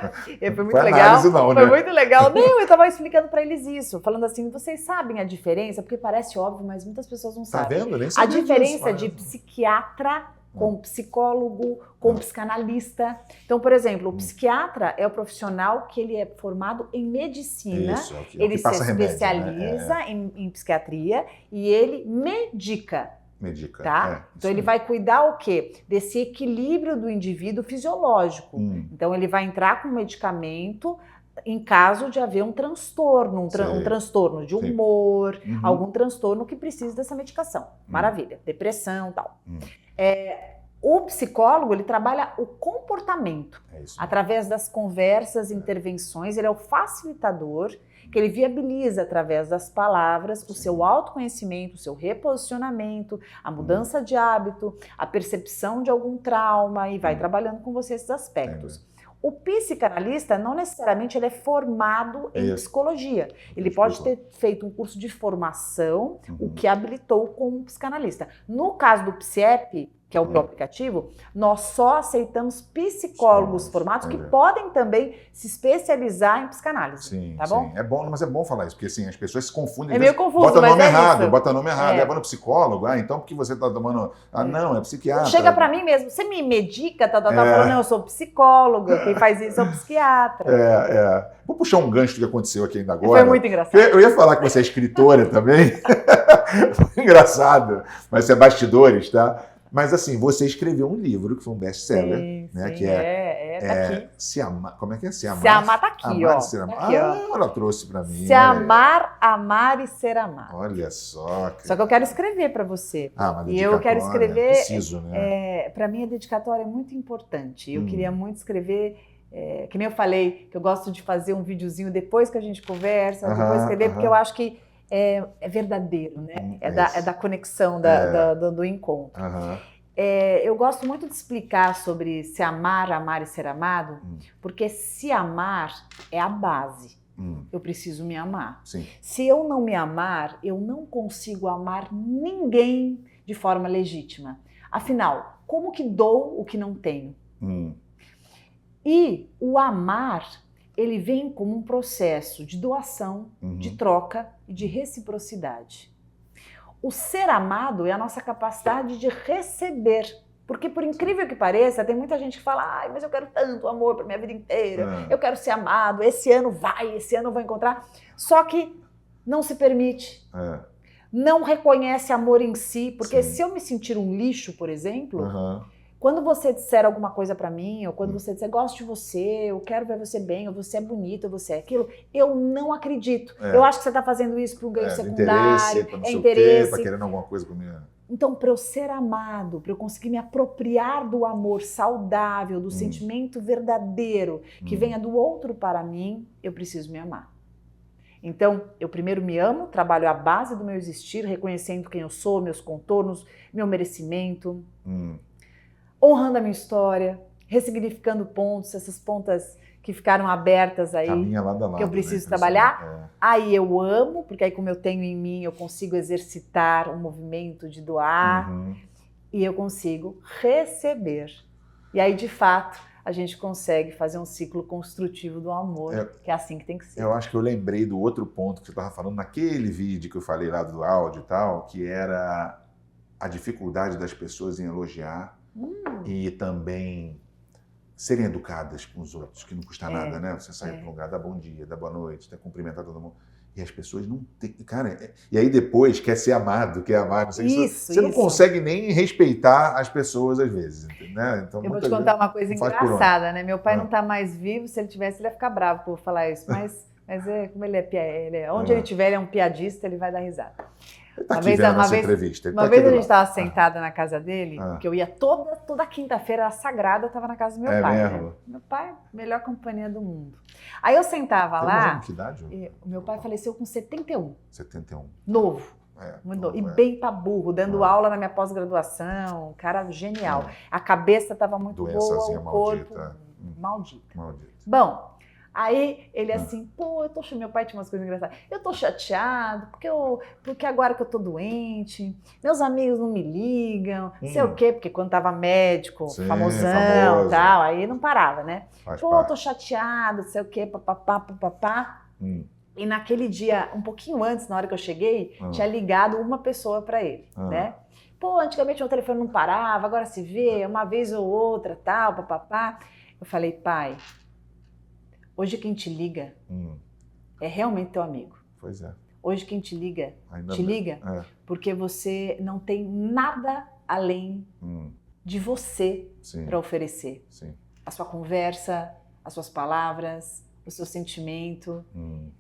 E foi muito Foi legal. análise não, Foi né? muito legal. Não, eu estava explicando para eles isso, falando assim, vocês sabem a diferença? Porque parece óbvio, mas muitas pessoas não Tá sabem. vendo? Eu nem A sabia diferença disso, de psiquiatra com psicólogo, com psicanalista. Então, por exemplo, o psiquiatra é o profissional que ele é formado em medicina, Isso, é o que ele se passa remédio, especializa né? em psiquiatria e ele medica. Medica. Tá? Então ele vai cuidar o quê? Desse equilíbrio do indivíduo fisiológico. Então ele vai entrar com medicamento em caso de haver um transtorno, um transtorno de humor, algum transtorno que precise dessa medicação. Maravilha. Depressão e tal. O psicólogo, ele trabalha o comportamento. É isso. Através das conversas, intervenções, ele é o facilitador, que ele viabiliza através das palavras o seu autoconhecimento, o seu reposicionamento, a mudança de hábito, a percepção de algum trauma e vai trabalhando com você esses aspectos. O psicanalista, não necessariamente ele é formado em psicologia. Ele pode ter feito um curso de formação, o que habilitou como psicanalista. No caso do PSIEP, que é o meu aplicativo, nós só aceitamos psicólogos formados que podem também se especializar em psicanálise. Sim, tá bom? Sim. É bom, mas é bom falar isso, porque assim, as pessoas se confundem. É meio confuso, bota mas nome é errado, isso. bota nome errado, leva no psicólogo, então porque você tá tomando... não, é psiquiatra. Chega pra mim mesmo, você me medica, falando, não, eu sou psicóloga, quem faz isso é o psiquiatra. Vou puxar um gancho do que aconteceu aqui ainda agora. Foi muito engraçado. Eu ia falar que você é escritora também. Foi engraçado, mas você é bastidores, tá? Mas assim, você escreveu um livro que foi um best-seller, né? Sim, Que tá aqui. Se Amar. Como é que é? Se Amar. Se Amar tá aqui, amar, ó. Ser amar. Tá aqui, ó. Ela trouxe pra mim. Se amar, amar e ser amado. Olha só. Só que eu quero escrever para você. Uma e eu quero escrever. Preciso, né? Para mim, a dedicatória é muito importante. Eu queria muito escrever. Que nem eu falei, que eu gosto de fazer um videozinho depois que a gente conversa, depois escrever, porque eu acho que é verdadeiro, né? É da conexão, do encontro. Eu gosto muito de explicar sobre se amar, amar e ser amado, porque se amar é a base. Eu preciso me amar. Sim. Se eu não me amar, eu não consigo amar ninguém de forma legítima. Afinal, como que dou o que não tenho? E o amar, ele vem como um processo de doação, de troca e de reciprocidade. O ser amado é a nossa capacidade de receber. Porque, por incrível que pareça, tem muita gente que fala, mas eu quero tanto amor para minha vida inteira, eu quero ser amado, esse ano eu vou encontrar. Só que não se permite. Não reconhece amor em si, porque se eu me sentir um lixo, por exemplo, quando você disser alguma coisa pra mim, ou quando você disser, gosto de você, eu quero ver você bem, ou você é bonito, ou você é aquilo, eu não acredito. Eu acho que você tá fazendo isso por um ganho secundário, interesse. Tá querendo alguma coisa comigo. Então, para eu ser amado, para eu conseguir me apropriar do amor saudável, do sentimento verdadeiro que venha do outro para mim, eu preciso me amar. Então, eu primeiro me amo, trabalho a base do meu existir, reconhecendo quem eu sou, meus contornos, meu merecimento, honrando a minha história, ressignificando pontos, essas pontas que ficaram abertas aí, caminha lado a lado, que eu preciso né? trabalhar. Aí eu amo, porque aí como eu tenho em mim, eu consigo exercitar um movimento de doar e eu consigo receber. E aí, de fato, a gente consegue fazer um ciclo construtivo do amor, que é assim que tem que ser. Eu acho que eu lembrei do outro ponto que você estava falando naquele vídeo que eu falei lá do áudio e tal, que era a dificuldade das pessoas em elogiar e também serem educadas com os outros, que não custa nada, né? Você sair para um lugar, dá bom dia, dá boa noite, cumprimentar todo mundo. E as pessoas não têm... Cara, e aí depois quer ser amado, quer amar, não sei isso, você não consegue nem respeitar as pessoas às vezes, né? Então, eu vou te contar uma coisa engraçada, né? Meu pai não está mais vivo, se ele tivesse, ele ia ficar bravo por falar isso, mas como ele é onde ele estiver, ele é um piadista, ele vai dar risada. Ele tá aqui vendo essa entrevista. Uma vez a gente estava sentada na casa dele, que eu ia toda quinta-feira, era sagrada, eu estava na casa do meu pai. Mesmo? Né? Meu pai, melhor companhia do mundo. Aí eu sentava lá. Que idade? O meu pai faleceu com 71. 71. Novo. Muito novo. E bem pra burro, dando aula na minha pós-graduação, um cara genial. A cabeça estava muito boa, o corpo maldita. Bom, aí ele assim, meu pai tinha umas coisas engraçadas. Eu tô chateado, porque agora que eu tô doente, meus amigos não me ligam, sei o quê, porque quando tava médico, famosão e tal, aí não parava, né? Eu tô chateado, sei o quê, papapá. E naquele dia, um pouquinho antes, na hora que eu cheguei, tinha ligado uma pessoa pra ele, né? Antigamente o telefone não parava, agora se vê, uma vez ou outra, tal, papapá. Eu falei, pai, hoje quem te liga é realmente teu amigo. Pois é. Hoje quem te liga, porque você não tem nada além de você para oferecer. Sim. A sua conversa, as suas palavras, o seu sentimento.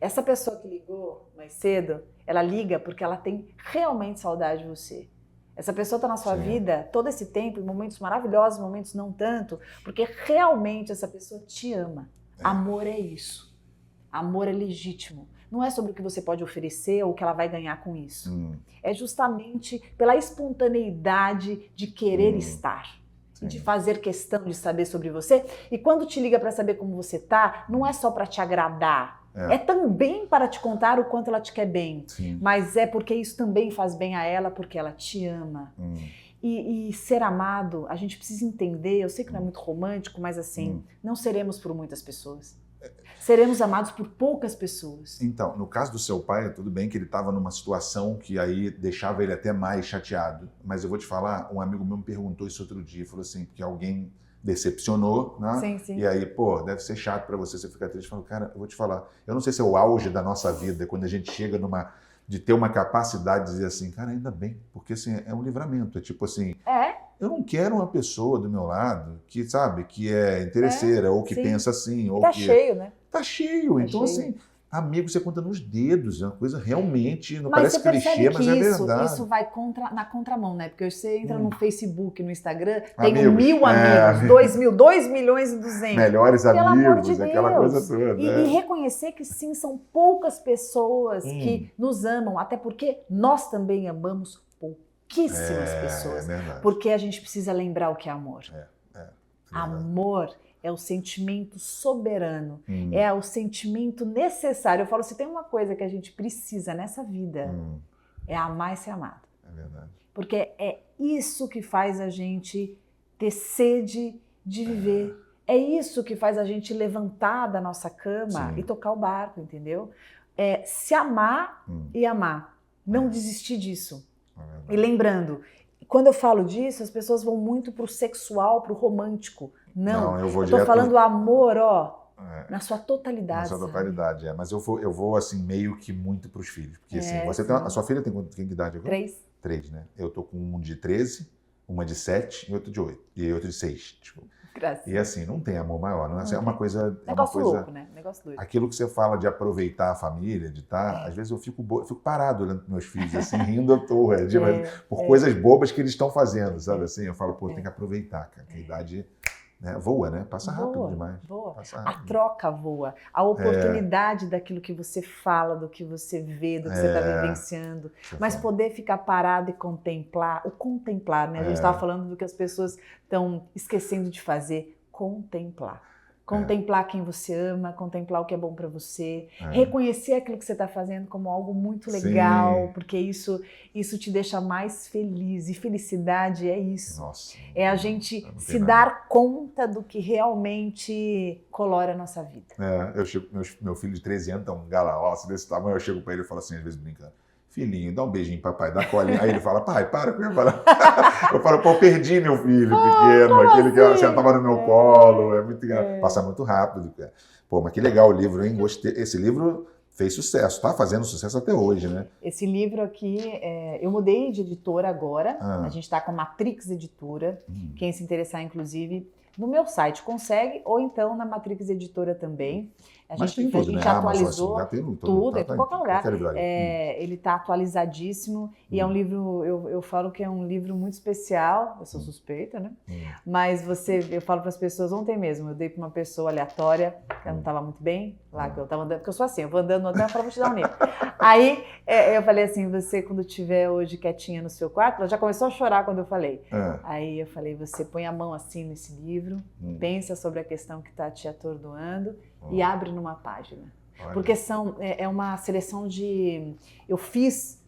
Essa pessoa que ligou mais cedo, ela liga porque ela tem realmente saudade de você. Essa pessoa está na sua Sim. vida todo esse tempo, em momentos maravilhosos, momentos não tanto, porque realmente essa pessoa te ama. Amor é isso. Amor é legítimo. Não é sobre o que você pode oferecer ou o que ela vai ganhar com isso. É justamente pela espontaneidade de querer estar. Sim. De fazer questão de saber sobre você. E quando te liga para saber como você tá, não é só para te agradar. É também para te contar o quanto ela te quer bem. Sim. Mas é porque isso também faz bem a ela, porque ela te ama. E ser amado, a gente precisa entender, eu sei que não é muito romântico, mas assim, não seremos por muitas pessoas. Seremos amados por poucas pessoas. Então, no caso do seu pai, tudo bem que ele estava numa situação que aí deixava ele até mais chateado. Mas eu vou te falar, um amigo meu me perguntou isso outro dia, falou assim, porque alguém decepcionou, né? Sim, sim. E aí, pô, deve ser chato pra você ficar triste. Falou, cara, eu vou te falar, eu não sei se é o auge da nossa vida, quando a gente chega de ter uma capacidade de dizer assim, cara, ainda bem, porque assim, é um livramento, é tipo assim, eu não quero uma pessoa do meu lado que, sabe, que é interesseira, ou que pensa assim, ou tá que... cheio, né? Tá cheio, Tá então cheio. assim, amigo, você conta nos dedos, é uma coisa realmente, não Mas parece você percebe clichê, que mas é verdade. isso vai na contramão, né? Porque você entra no Facebook, no Instagram, tem Amigos, 1000 amigos, 2000, 2.200.000. Melhores Pelo amor amigos, de aquela Deus. coisa toda. E reconhecer que sim, são poucas pessoas que nos amam, até porque nós também amamos pouquíssimas pessoas. É verdade. Porque a gente precisa lembrar o que é amor. verdade. Amor é o sentimento soberano, é o sentimento necessário. Eu falo, se tem uma coisa que a gente precisa nessa vida, é amar e ser amado. É verdade. Porque é isso que faz a gente ter sede de viver. É isso que faz a gente levantar da nossa cama e tocar o barco, entendeu? É se amar e amar. Não desistir disso. E lembrando, quando eu falo disso, as pessoas vão muito pro sexual, pro romântico. Não, eu tô falando amor, na sua totalidade. Na sua totalidade, Mas eu vou assim, meio que muito pros filhos. Porque assim, você tem a sua filha tem que idade agora? 3, né? Eu tô com um de 13, uma de 7 e outro de 8. E outro de 6, tipo. Graças. E assim, não tem amor maior. Não é uma coisa... Negócio louco, né? Negócio doido. Aquilo que você fala de aproveitar a família, de estar... Às vezes eu fico parado olhando para meus filhos, assim, rindo à toa, por coisas bobas que eles estão fazendo, sabe? Assim, eu falo, tem que aproveitar, cara, que a idade... Né? Voa, né? Passa rápido demais. Voa. Passa rápido. A troca voa. A oportunidade daquilo que você fala, do que você vê, do que você está vivenciando. Mas poder ficar parado e contemplar. O contemplar, né? A gente estava falando do que as pessoas estão esquecendo de fazer. Contemplar. Contemplar quem você ama, contemplar o que é bom para você, reconhecer aquilo que você está fazendo como algo muito legal, porque isso te deixa mais feliz. E felicidade é isso. Nossa, é a gente se dar conta do que realmente colore a nossa vida. Eu chego, meu filho de 13 anos tá um galalaço desse tamanho, eu chego para ele e falo assim, às vezes brincando, filhinho, dá um beijinho, papai, dá colinha. Aí ele fala, pai, para com isso. Eu falo, pô, perdi meu filho pequeno, aquele que sentava no meu colo. É muito engraçado. Passa muito rápido. Pô, mas que legal o livro, hein? Gostei. Esse livro fez sucesso, tá fazendo sucesso até hoje, né? Esse livro aqui, eu mudei de editora agora. A gente tá com a Matrix Editora. Quem se interessar, inclusive, no meu site consegue, ou então na Matrix Editora também. Mas tem tudo, a gente né? atualizou Amazon, tem tudo, em qualquer lugar. Qualquer ele está atualizadíssimo e é um livro, eu falo que é um livro muito especial, eu sou suspeita, né? Mas eu falo para as pessoas, ontem mesmo, eu dei para uma pessoa aleatória, que ela não estava muito bem, lá que eu estava andando, porque eu sou assim, eu vou andando no hotel, eu falo, vou te dar um livro. Aí eu falei assim, você quando estiver hoje quietinha no seu quarto, ela já começou a chorar quando eu falei. Aí eu falei, você põe a mão assim nesse livro, pensa sobre a questão que está te atordoando e abre numa página. Porque é uma seleção de... Eu fiz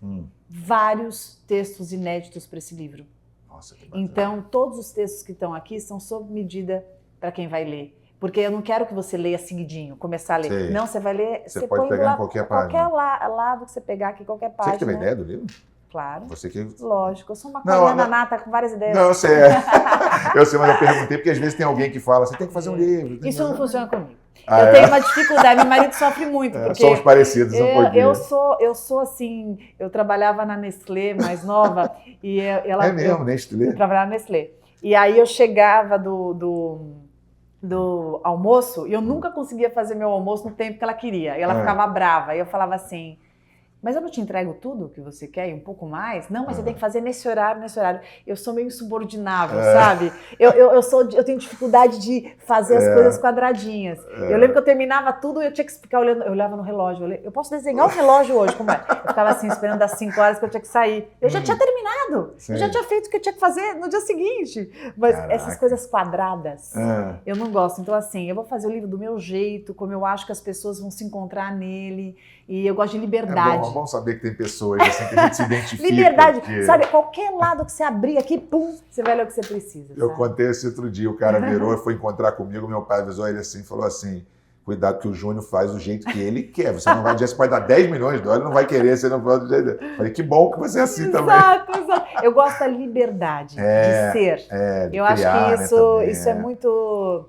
vários textos inéditos para esse livro. Nossa, que bacana. Então, todos os textos que estão aqui são sob medida para quem vai ler. Porque eu não quero que você leia seguidinho, começar a ler. Sei. Não, você vai ler... Você pode pegar em qualquer página. Qualquer lado que você pegar aqui, qualquer página. Você que teve a ideia do livro? Claro. Você que... Lógico, eu sou uma coisa nata com várias ideias. Não, eu sei, mas eu perguntei porque às vezes tem alguém que fala, você tem que fazer um livro. Isso não funciona comigo. Eu tenho uma dificuldade, meu marido sofre muito. Porque somos parecidos um pouquinho. Eu sou assim, eu trabalhava na Nestlé, mais nova, e ela... É mesmo, Nestlé? Eu trabalhava na Nestlé. E aí eu chegava do almoço e eu nunca conseguia fazer meu almoço no tempo que ela queria. E ela ficava brava. E eu falava assim, mas eu não te entrego tudo que você quer e um pouco mais? Não, mas você tem que fazer nesse horário, nesse horário. Eu sou meio insubordinável, sabe? Eu tenho dificuldade de fazer as coisas quadradinhas. Eu lembro que eu terminava tudo e eu tinha que ficar olhando, eu olhava no relógio, eu posso desenhar um relógio hoje, como é? Eu ficava assim, esperando das 5 horas que eu tinha que sair. Eu já tinha terminado, eu já tinha feito o que eu tinha que fazer no dia seguinte. Mas essas coisas quadradas, eu não gosto. Então assim, eu vou fazer o livro do meu jeito, como eu acho que as pessoas vão se encontrar nele, e eu gosto de liberdade. É bom saber que tem pessoas assim que a gente se identifica. Liberdade, sabe? Qualquer lado que você abrir aqui, pum, você vai ler o que você precisa. Eu contei esse outro dia, o cara virou e foi encontrar comigo, meu pai avisou ele assim, falou assim, cuidado que o Júnior faz do jeito que ele quer, você não vai dizer, você pode dar 10 milhões de dólares, não vai querer, você não faz do jeito dele. Falei, que bom que você é assim também. Exato. Eu gosto da liberdade de ser. De eu criar, acho que isso é muito...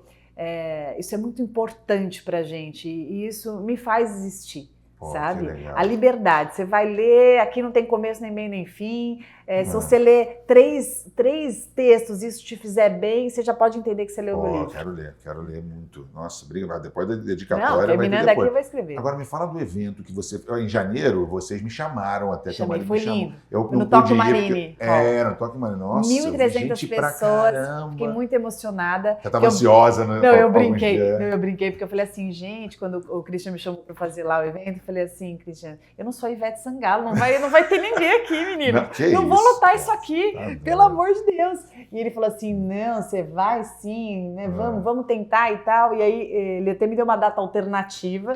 isso é muito importante pra gente e isso me faz existir. Pô, sabe? A liberdade. Você vai ler, aqui não tem começo, nem meio, nem fim. Se você ler três textos e isso te fizer bem, você já pode entender que você leu o meu livro. Quero ler muito. Nossa, obrigado. Depois da dedicatória. Não, terminando aqui eu vou escrever. Agora me fala do evento que você... Em janeiro, vocês me chamaram até. Chamei, foi lindo. No Toque Marine. No Toque Marine. Nossa, 1.300 pessoas. Fiquei muito emocionada. Você estava ansiosa, né? Não, eu brinquei, porque eu falei assim, gente, quando o Christian me chamou para fazer lá o evento, eu falei assim, Christian, eu não sou Ivete Sangalo, não vai ter ninguém aqui, menino. Não vou lotar isso aqui, pelo amor de Deus. E ele falou assim, não, você vai sim, né? Vamos tentar e tal. E aí ele até me deu uma data alternativa,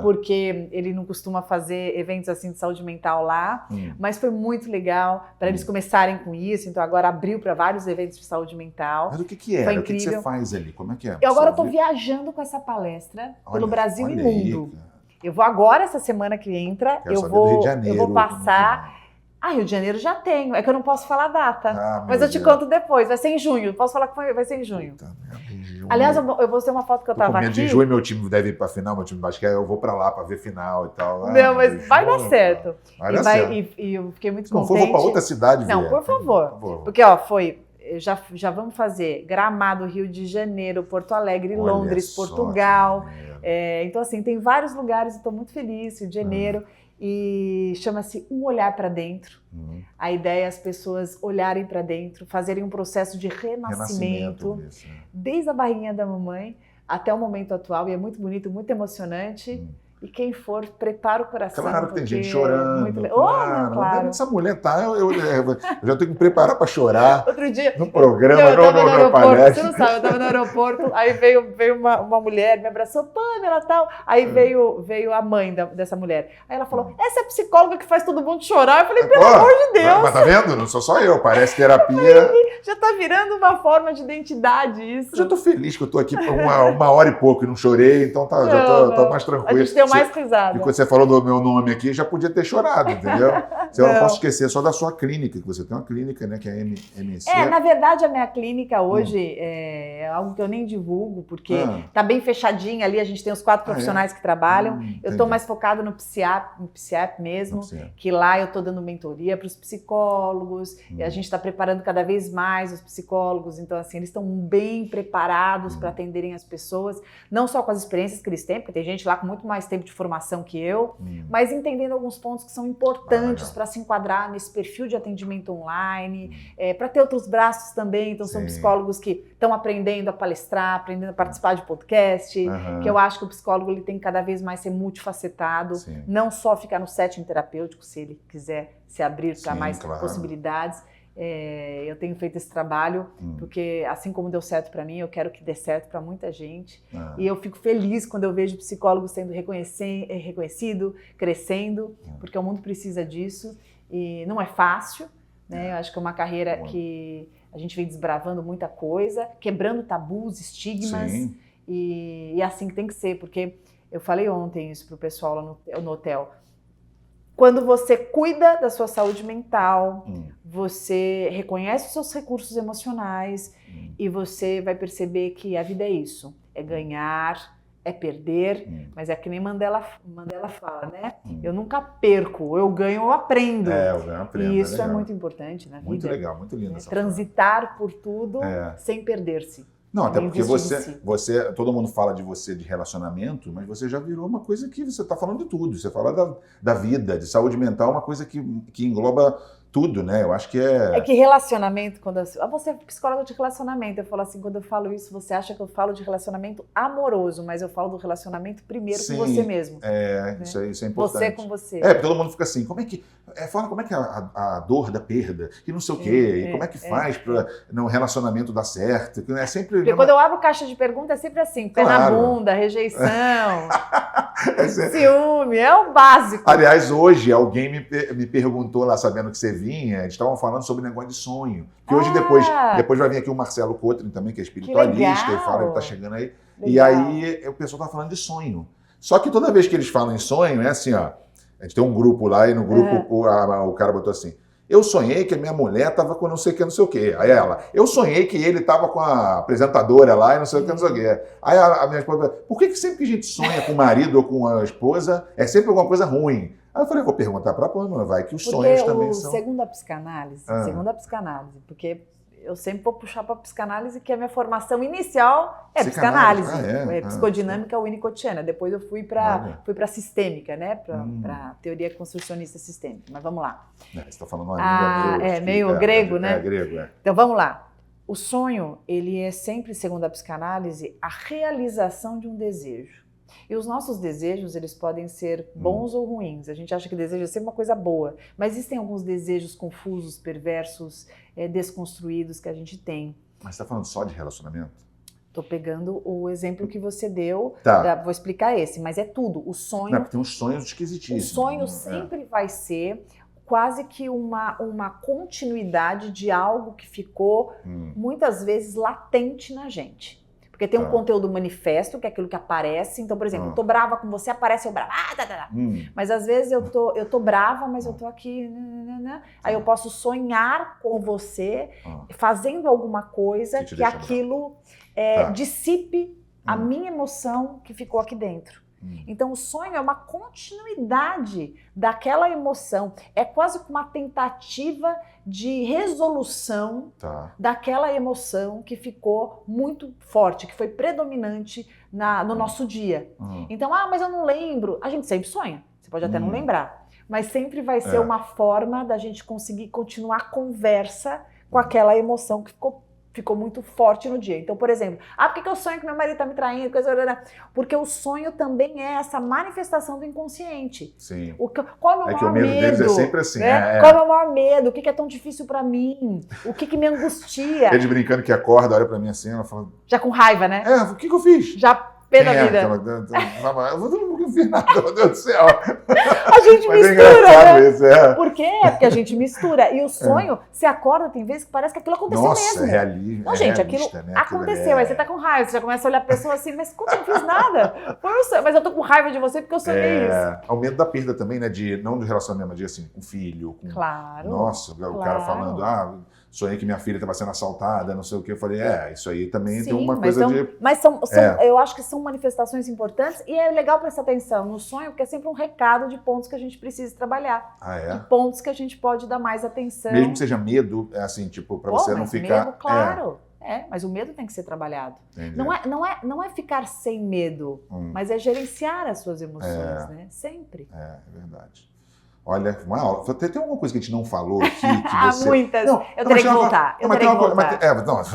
porque ele não costuma fazer eventos assim de saúde mental lá, mas foi muito legal para eles começarem com isso. Então agora abriu para vários eventos de saúde mental. Mas o que é? Foi O que incrível. você faz ali? Como é que é? Eu agora estou viajando com essa palestra pelo Brasil e mundo. Eu vou agora, essa semana que entra, eu vou passar... Rio de Janeiro já tenho, é que eu não posso falar a data, mas eu te conto depois, vai ser em junho, posso falar que vai ser em junho. Aliás, eu vou ter uma foto que eu tava aqui. De junho meu time deve ir pra final, meu time de basquete, eu vou pra lá pra ver final e tal. Não, mas vai dar certo. E eu fiquei muito contente. Se não for, vou pra outra cidade. Não, por favor. Porque, já vamos fazer Gramado, Rio de Janeiro, Porto Alegre, Londres, Portugal. Então, assim, tem vários lugares, estou muito feliz, Rio de Janeiro. E chama-se Um Olhar para Dentro. A ideia é as pessoas olharem para dentro, fazerem um processo de renascimento desde a barriguinha da mamãe até o momento atual. E é muito bonito, muito emocionante. E quem for, prepara o coração. Claro que tem gente chorando. Muito... claro. Essa mulher eu já tenho que me preparar para chorar. Outro dia, no programa, no palestra. Você não sabe, eu estava no aeroporto, aí veio uma mulher, me abraçou, Pamela, tal. Aí veio a mãe dessa mulher. Aí ela falou, essa é a psicóloga que faz todo mundo chorar. Eu falei, pelo amor de Deus. Mas tá vendo? Não sou só eu, parece terapia. Já tá virando uma forma de identidade isso. Eu já tô feliz que eu tô aqui por uma hora e pouco e não chorei, então já tô mais tranquilo. A gente deu mais risada. E quando você falou do meu nome aqui, já podia ter chorado, entendeu? Eu não posso esquecer só da sua clínica, que você tem uma clínica, né, que é a MNC. Na verdade, a minha clínica hoje é algo que eu nem divulgo, porque tá bem fechadinha ali, a gente tem os 4 profissionais que trabalham. Eu tô mais focado no PSIAP mesmo, que lá eu tô dando mentoria para os psicólogos, e a gente está preparando cada vez mais os psicólogos, então assim, eles estão bem preparados para atenderem as pessoas, não só com as experiências que eles têm, porque tem gente lá com muito mais tempo de formação que eu, mas entendendo alguns pontos que são importantes para se enquadrar nesse perfil de atendimento online, para ter outros braços também. Então são psicólogos que estão aprendendo a palestrar, aprendendo a participar de podcast, que eu acho que o psicólogo ele tem que cada vez mais ser multifacetado, não só ficar no setting terapêutico, se ele quiser se abrir para mais possibilidades. Eu tenho feito esse trabalho porque assim como deu certo para mim, eu quero que dê certo para muita gente, e eu fico feliz quando eu vejo psicólogos sendo reconhecido, crescendo, porque o mundo precisa disso e não é fácil, né? Eu acho que é uma carreira que a gente vem desbravando muita coisa, quebrando tabus, estigmas, e é assim que tem que ser, porque eu falei ontem isso pro pessoal lá no hotel. Quando você cuida da sua saúde mental, você reconhece os seus recursos emocionais e você vai perceber que a vida é isso, é ganhar, é perder, mas é que nem Mandela fala, né? Eu nunca perco, eu ganho, eu aprendo. Eu ganho, aprendo. E isso é muito importante na vida. Muito legal, muito lindo. Transitar por tudo sem perder-se. Não, até Nem porque investir em si. todo mundo fala de você de relacionamento, mas você já virou uma coisa que você está falando de tudo. Você fala da vida, de saúde mental, uma coisa que engloba tudo, né? Eu acho que É que relacionamento, quando você é psicóloga de relacionamento, eu falo assim, quando eu falo isso, você acha que eu falo de relacionamento amoroso, mas eu falo do relacionamento primeiro com você mesmo. É, né? isso é importante. Você com você. É, porque todo mundo fica assim, fala como é que é a dor da perda, que não sei o quê, e como é que faz para no relacionamento dar certo, que é sempre... Porque quando eu abro caixa de perguntas é sempre assim, pé na bunda, rejeição, ciúme, é o básico. Aliás, hoje alguém me perguntou lá, sabendo que você vinha, eles estavam falando sobre negócio de sonho. Que hoje, depois vai vir aqui o Marcelo Cotrim também, que é espiritualista, e fala, ele tá chegando aí. Legal. E aí o pessoal tá falando de sonho. Só que toda vez que eles falam em sonho, é assim, ó. A gente tem um grupo lá, e no grupo o cara botou assim: eu sonhei que a minha mulher tava com não sei o que, não sei o que. Aí ela, eu sonhei que ele tava com a apresentadora lá e não sei o que, não sei o que. Aí a minha esposa, por que sempre que a gente sonha com o marido ou com a esposa, é sempre alguma coisa ruim? Aí eu falei, vou perguntar pra Pâmela, vai que os sonhos também são... Segundo a psicanálise, porque eu sempre vou puxar para a psicanálise, que a minha formação inicial é psicanálise. Psicodinâmica winnicottiana. Depois eu fui para sistêmica, né? Para teoria construcionista sistêmica. Mas vamos lá. Você está falando uma língua meio grego, né? É grego, é. Então vamos lá. O sonho, ele é sempre, segundo a psicanálise, a realização de um desejo. E os nossos desejos, eles podem ser bons ou ruins. A gente acha que desejo é sempre uma coisa boa, mas existem alguns desejos confusos, perversos, desconstruídos que a gente tem. Mas você está falando só de relacionamento? Estou pegando o exemplo que você deu, vou explicar esse, mas é tudo. O sonho... Não, porque tem uns sonhos esquisitíssimos. O sonho sempre vai ser quase que uma continuidade de algo que ficou muitas vezes latente na gente. Porque tem um conteúdo manifesto, que é aquilo que aparece. Então, por exemplo, eu tô brava com você, aparece eu brava. Mas às vezes eu tô brava, mas eu tô aqui. Aí eu posso sonhar com você, fazendo alguma coisa que aquilo dissipe a minha emoção que ficou aqui dentro. Então o sonho é uma continuidade daquela emoção, é quase como uma tentativa de resolução daquela emoção que ficou muito forte, que foi predominante no nosso dia. Então, mas eu não lembro, a gente sempre sonha, você pode até não lembrar, mas sempre vai ser uma forma da gente conseguir continuar a conversa com aquela emoção que ficou muito forte no dia. Então, por exemplo, por que eu sonho que meu marido tá me traindo? Porque o sonho também é essa manifestação do inconsciente. Sim. Qual é o maior medo? Deles é sempre assim. Né? Qual é o maior medo? O que é tão difícil pra mim? O que me angustia? Eles brincando que acorda, olha pra mim assim, ela fala... Já com raiva, né? O que eu fiz? Já pé da vida. Eu não fiz nada, meu Deus do céu. A gente mistura, né? Isso, Por quê? Porque a gente mistura. E o sonho, você acorda, tem vezes que parece que aquilo aconteceu mesmo. Realismo. Não, gente, aquilo aconteceu. Aí você tá com raiva, você já começa a olhar a pessoa assim, mas como eu não fiz nada? Foi o sonho. Mas eu tô com raiva de você porque eu sonhei isso. Ao medo da perda também, né? Não do relacionamento, mas de assim, com filho. Claro. Nossa, o cara falando, sonhei que minha filha estava sendo assaltada, não sei o que. Eu falei, isso aí também tem uma coisa de... Mas eu acho que são manifestações importantes e é legal prestar atenção no sonho, porque é sempre um recado de pontos que a gente precisa trabalhar. De pontos que a gente pode dar mais atenção. Mesmo que seja medo, assim, tipo, para você não ficar... Medo, claro. Mas o medo tem que ser trabalhado. Não é ficar sem medo, mas é gerenciar as suas emoções, né? Sempre. É verdade. Olha, uma aula. Tem alguma coisa que a gente não falou aqui? Que você... muitas. Eu terei que voltar.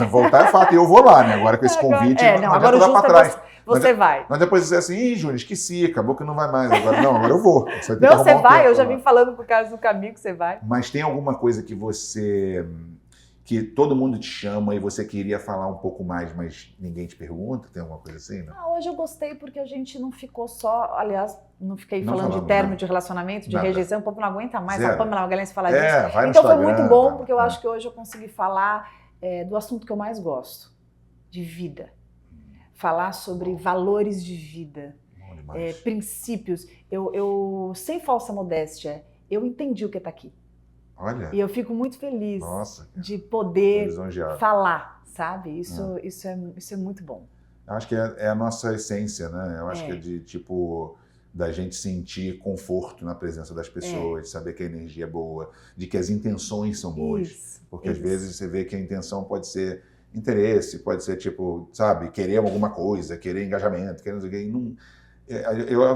Voltar é fato. E eu vou lá, né? Agora com esse convite, não agora adianta dar pra trás. Você vai. Mas depois você assim, Júnior, esqueci, acabou que não vai mais. Agora eu vou. Você vai, eu já vim falando por causa do caminho que você vai. Mas tem alguma coisa que todo mundo te chama e você queria falar um pouco mais, mas ninguém te pergunta? Tem alguma coisa assim? Não? Hoje eu gostei porque a gente não ficou só, aliás, não fiquei falando de término, de relacionamento, de rejeição, o povo não aguenta mais, a Pâmela Magalhães falar disso. Então foi muito bom, porque eu acho que hoje eu consegui falar do assunto que eu mais gosto, de vida. Falar sobre valores de vida, princípios. Eu, sem falsa modéstia, eu entendi o que está aqui. Olha. E eu fico muito feliz de poder falar, sabe? Isso é muito bom. Eu acho que é a nossa essência, né? Eu acho que é de, tipo, da gente sentir conforto na presença das pessoas, de saber que a energia é boa, de que as intenções são boas. Porque às vezes você vê que a intenção pode ser interesse, pode ser tipo, sabe, querer alguma coisa, querer engajamento, querer não sei o quê. Não,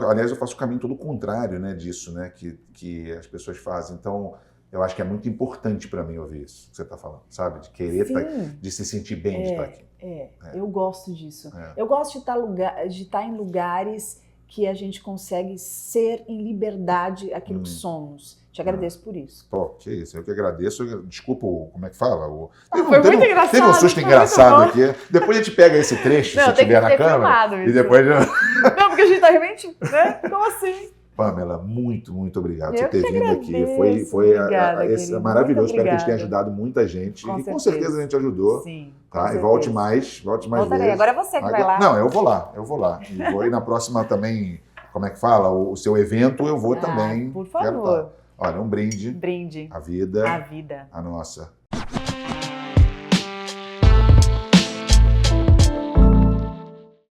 aliás, eu faço o caminho todo contrário, né, disso, né, que as pessoas fazem. Então, eu acho que é muito importante para mim ouvir isso que você está falando, sabe? De querer, de se sentir bem de estar aqui. Eu gosto disso. Eu gosto de estar em lugares que a gente consegue ser em liberdade aquilo que somos. Te agradeço por isso. Pô, que isso, eu que agradeço. Desculpa, como é que fala? Foi muito engraçado. Teve um susto engraçado aqui. Depois a gente pega esse trecho, se tiver na câmera. E depois... Não, porque a gente tá realmente, né? Como assim? Pamela, muito, muito obrigado por você ter vindo aqui. Foi maravilhoso. Espero que a gente tenha ajudado muita gente. Com certeza a gente ajudou. Sim. Tá? E volte mais Voltarei. vezes. Agora é você que vai lá. Não, eu vou lá. E vou ir na próxima também, como é que fala? O seu evento eu vou também. Por favor. Olha, um brinde. Brinde. A vida. A vida. A nossa.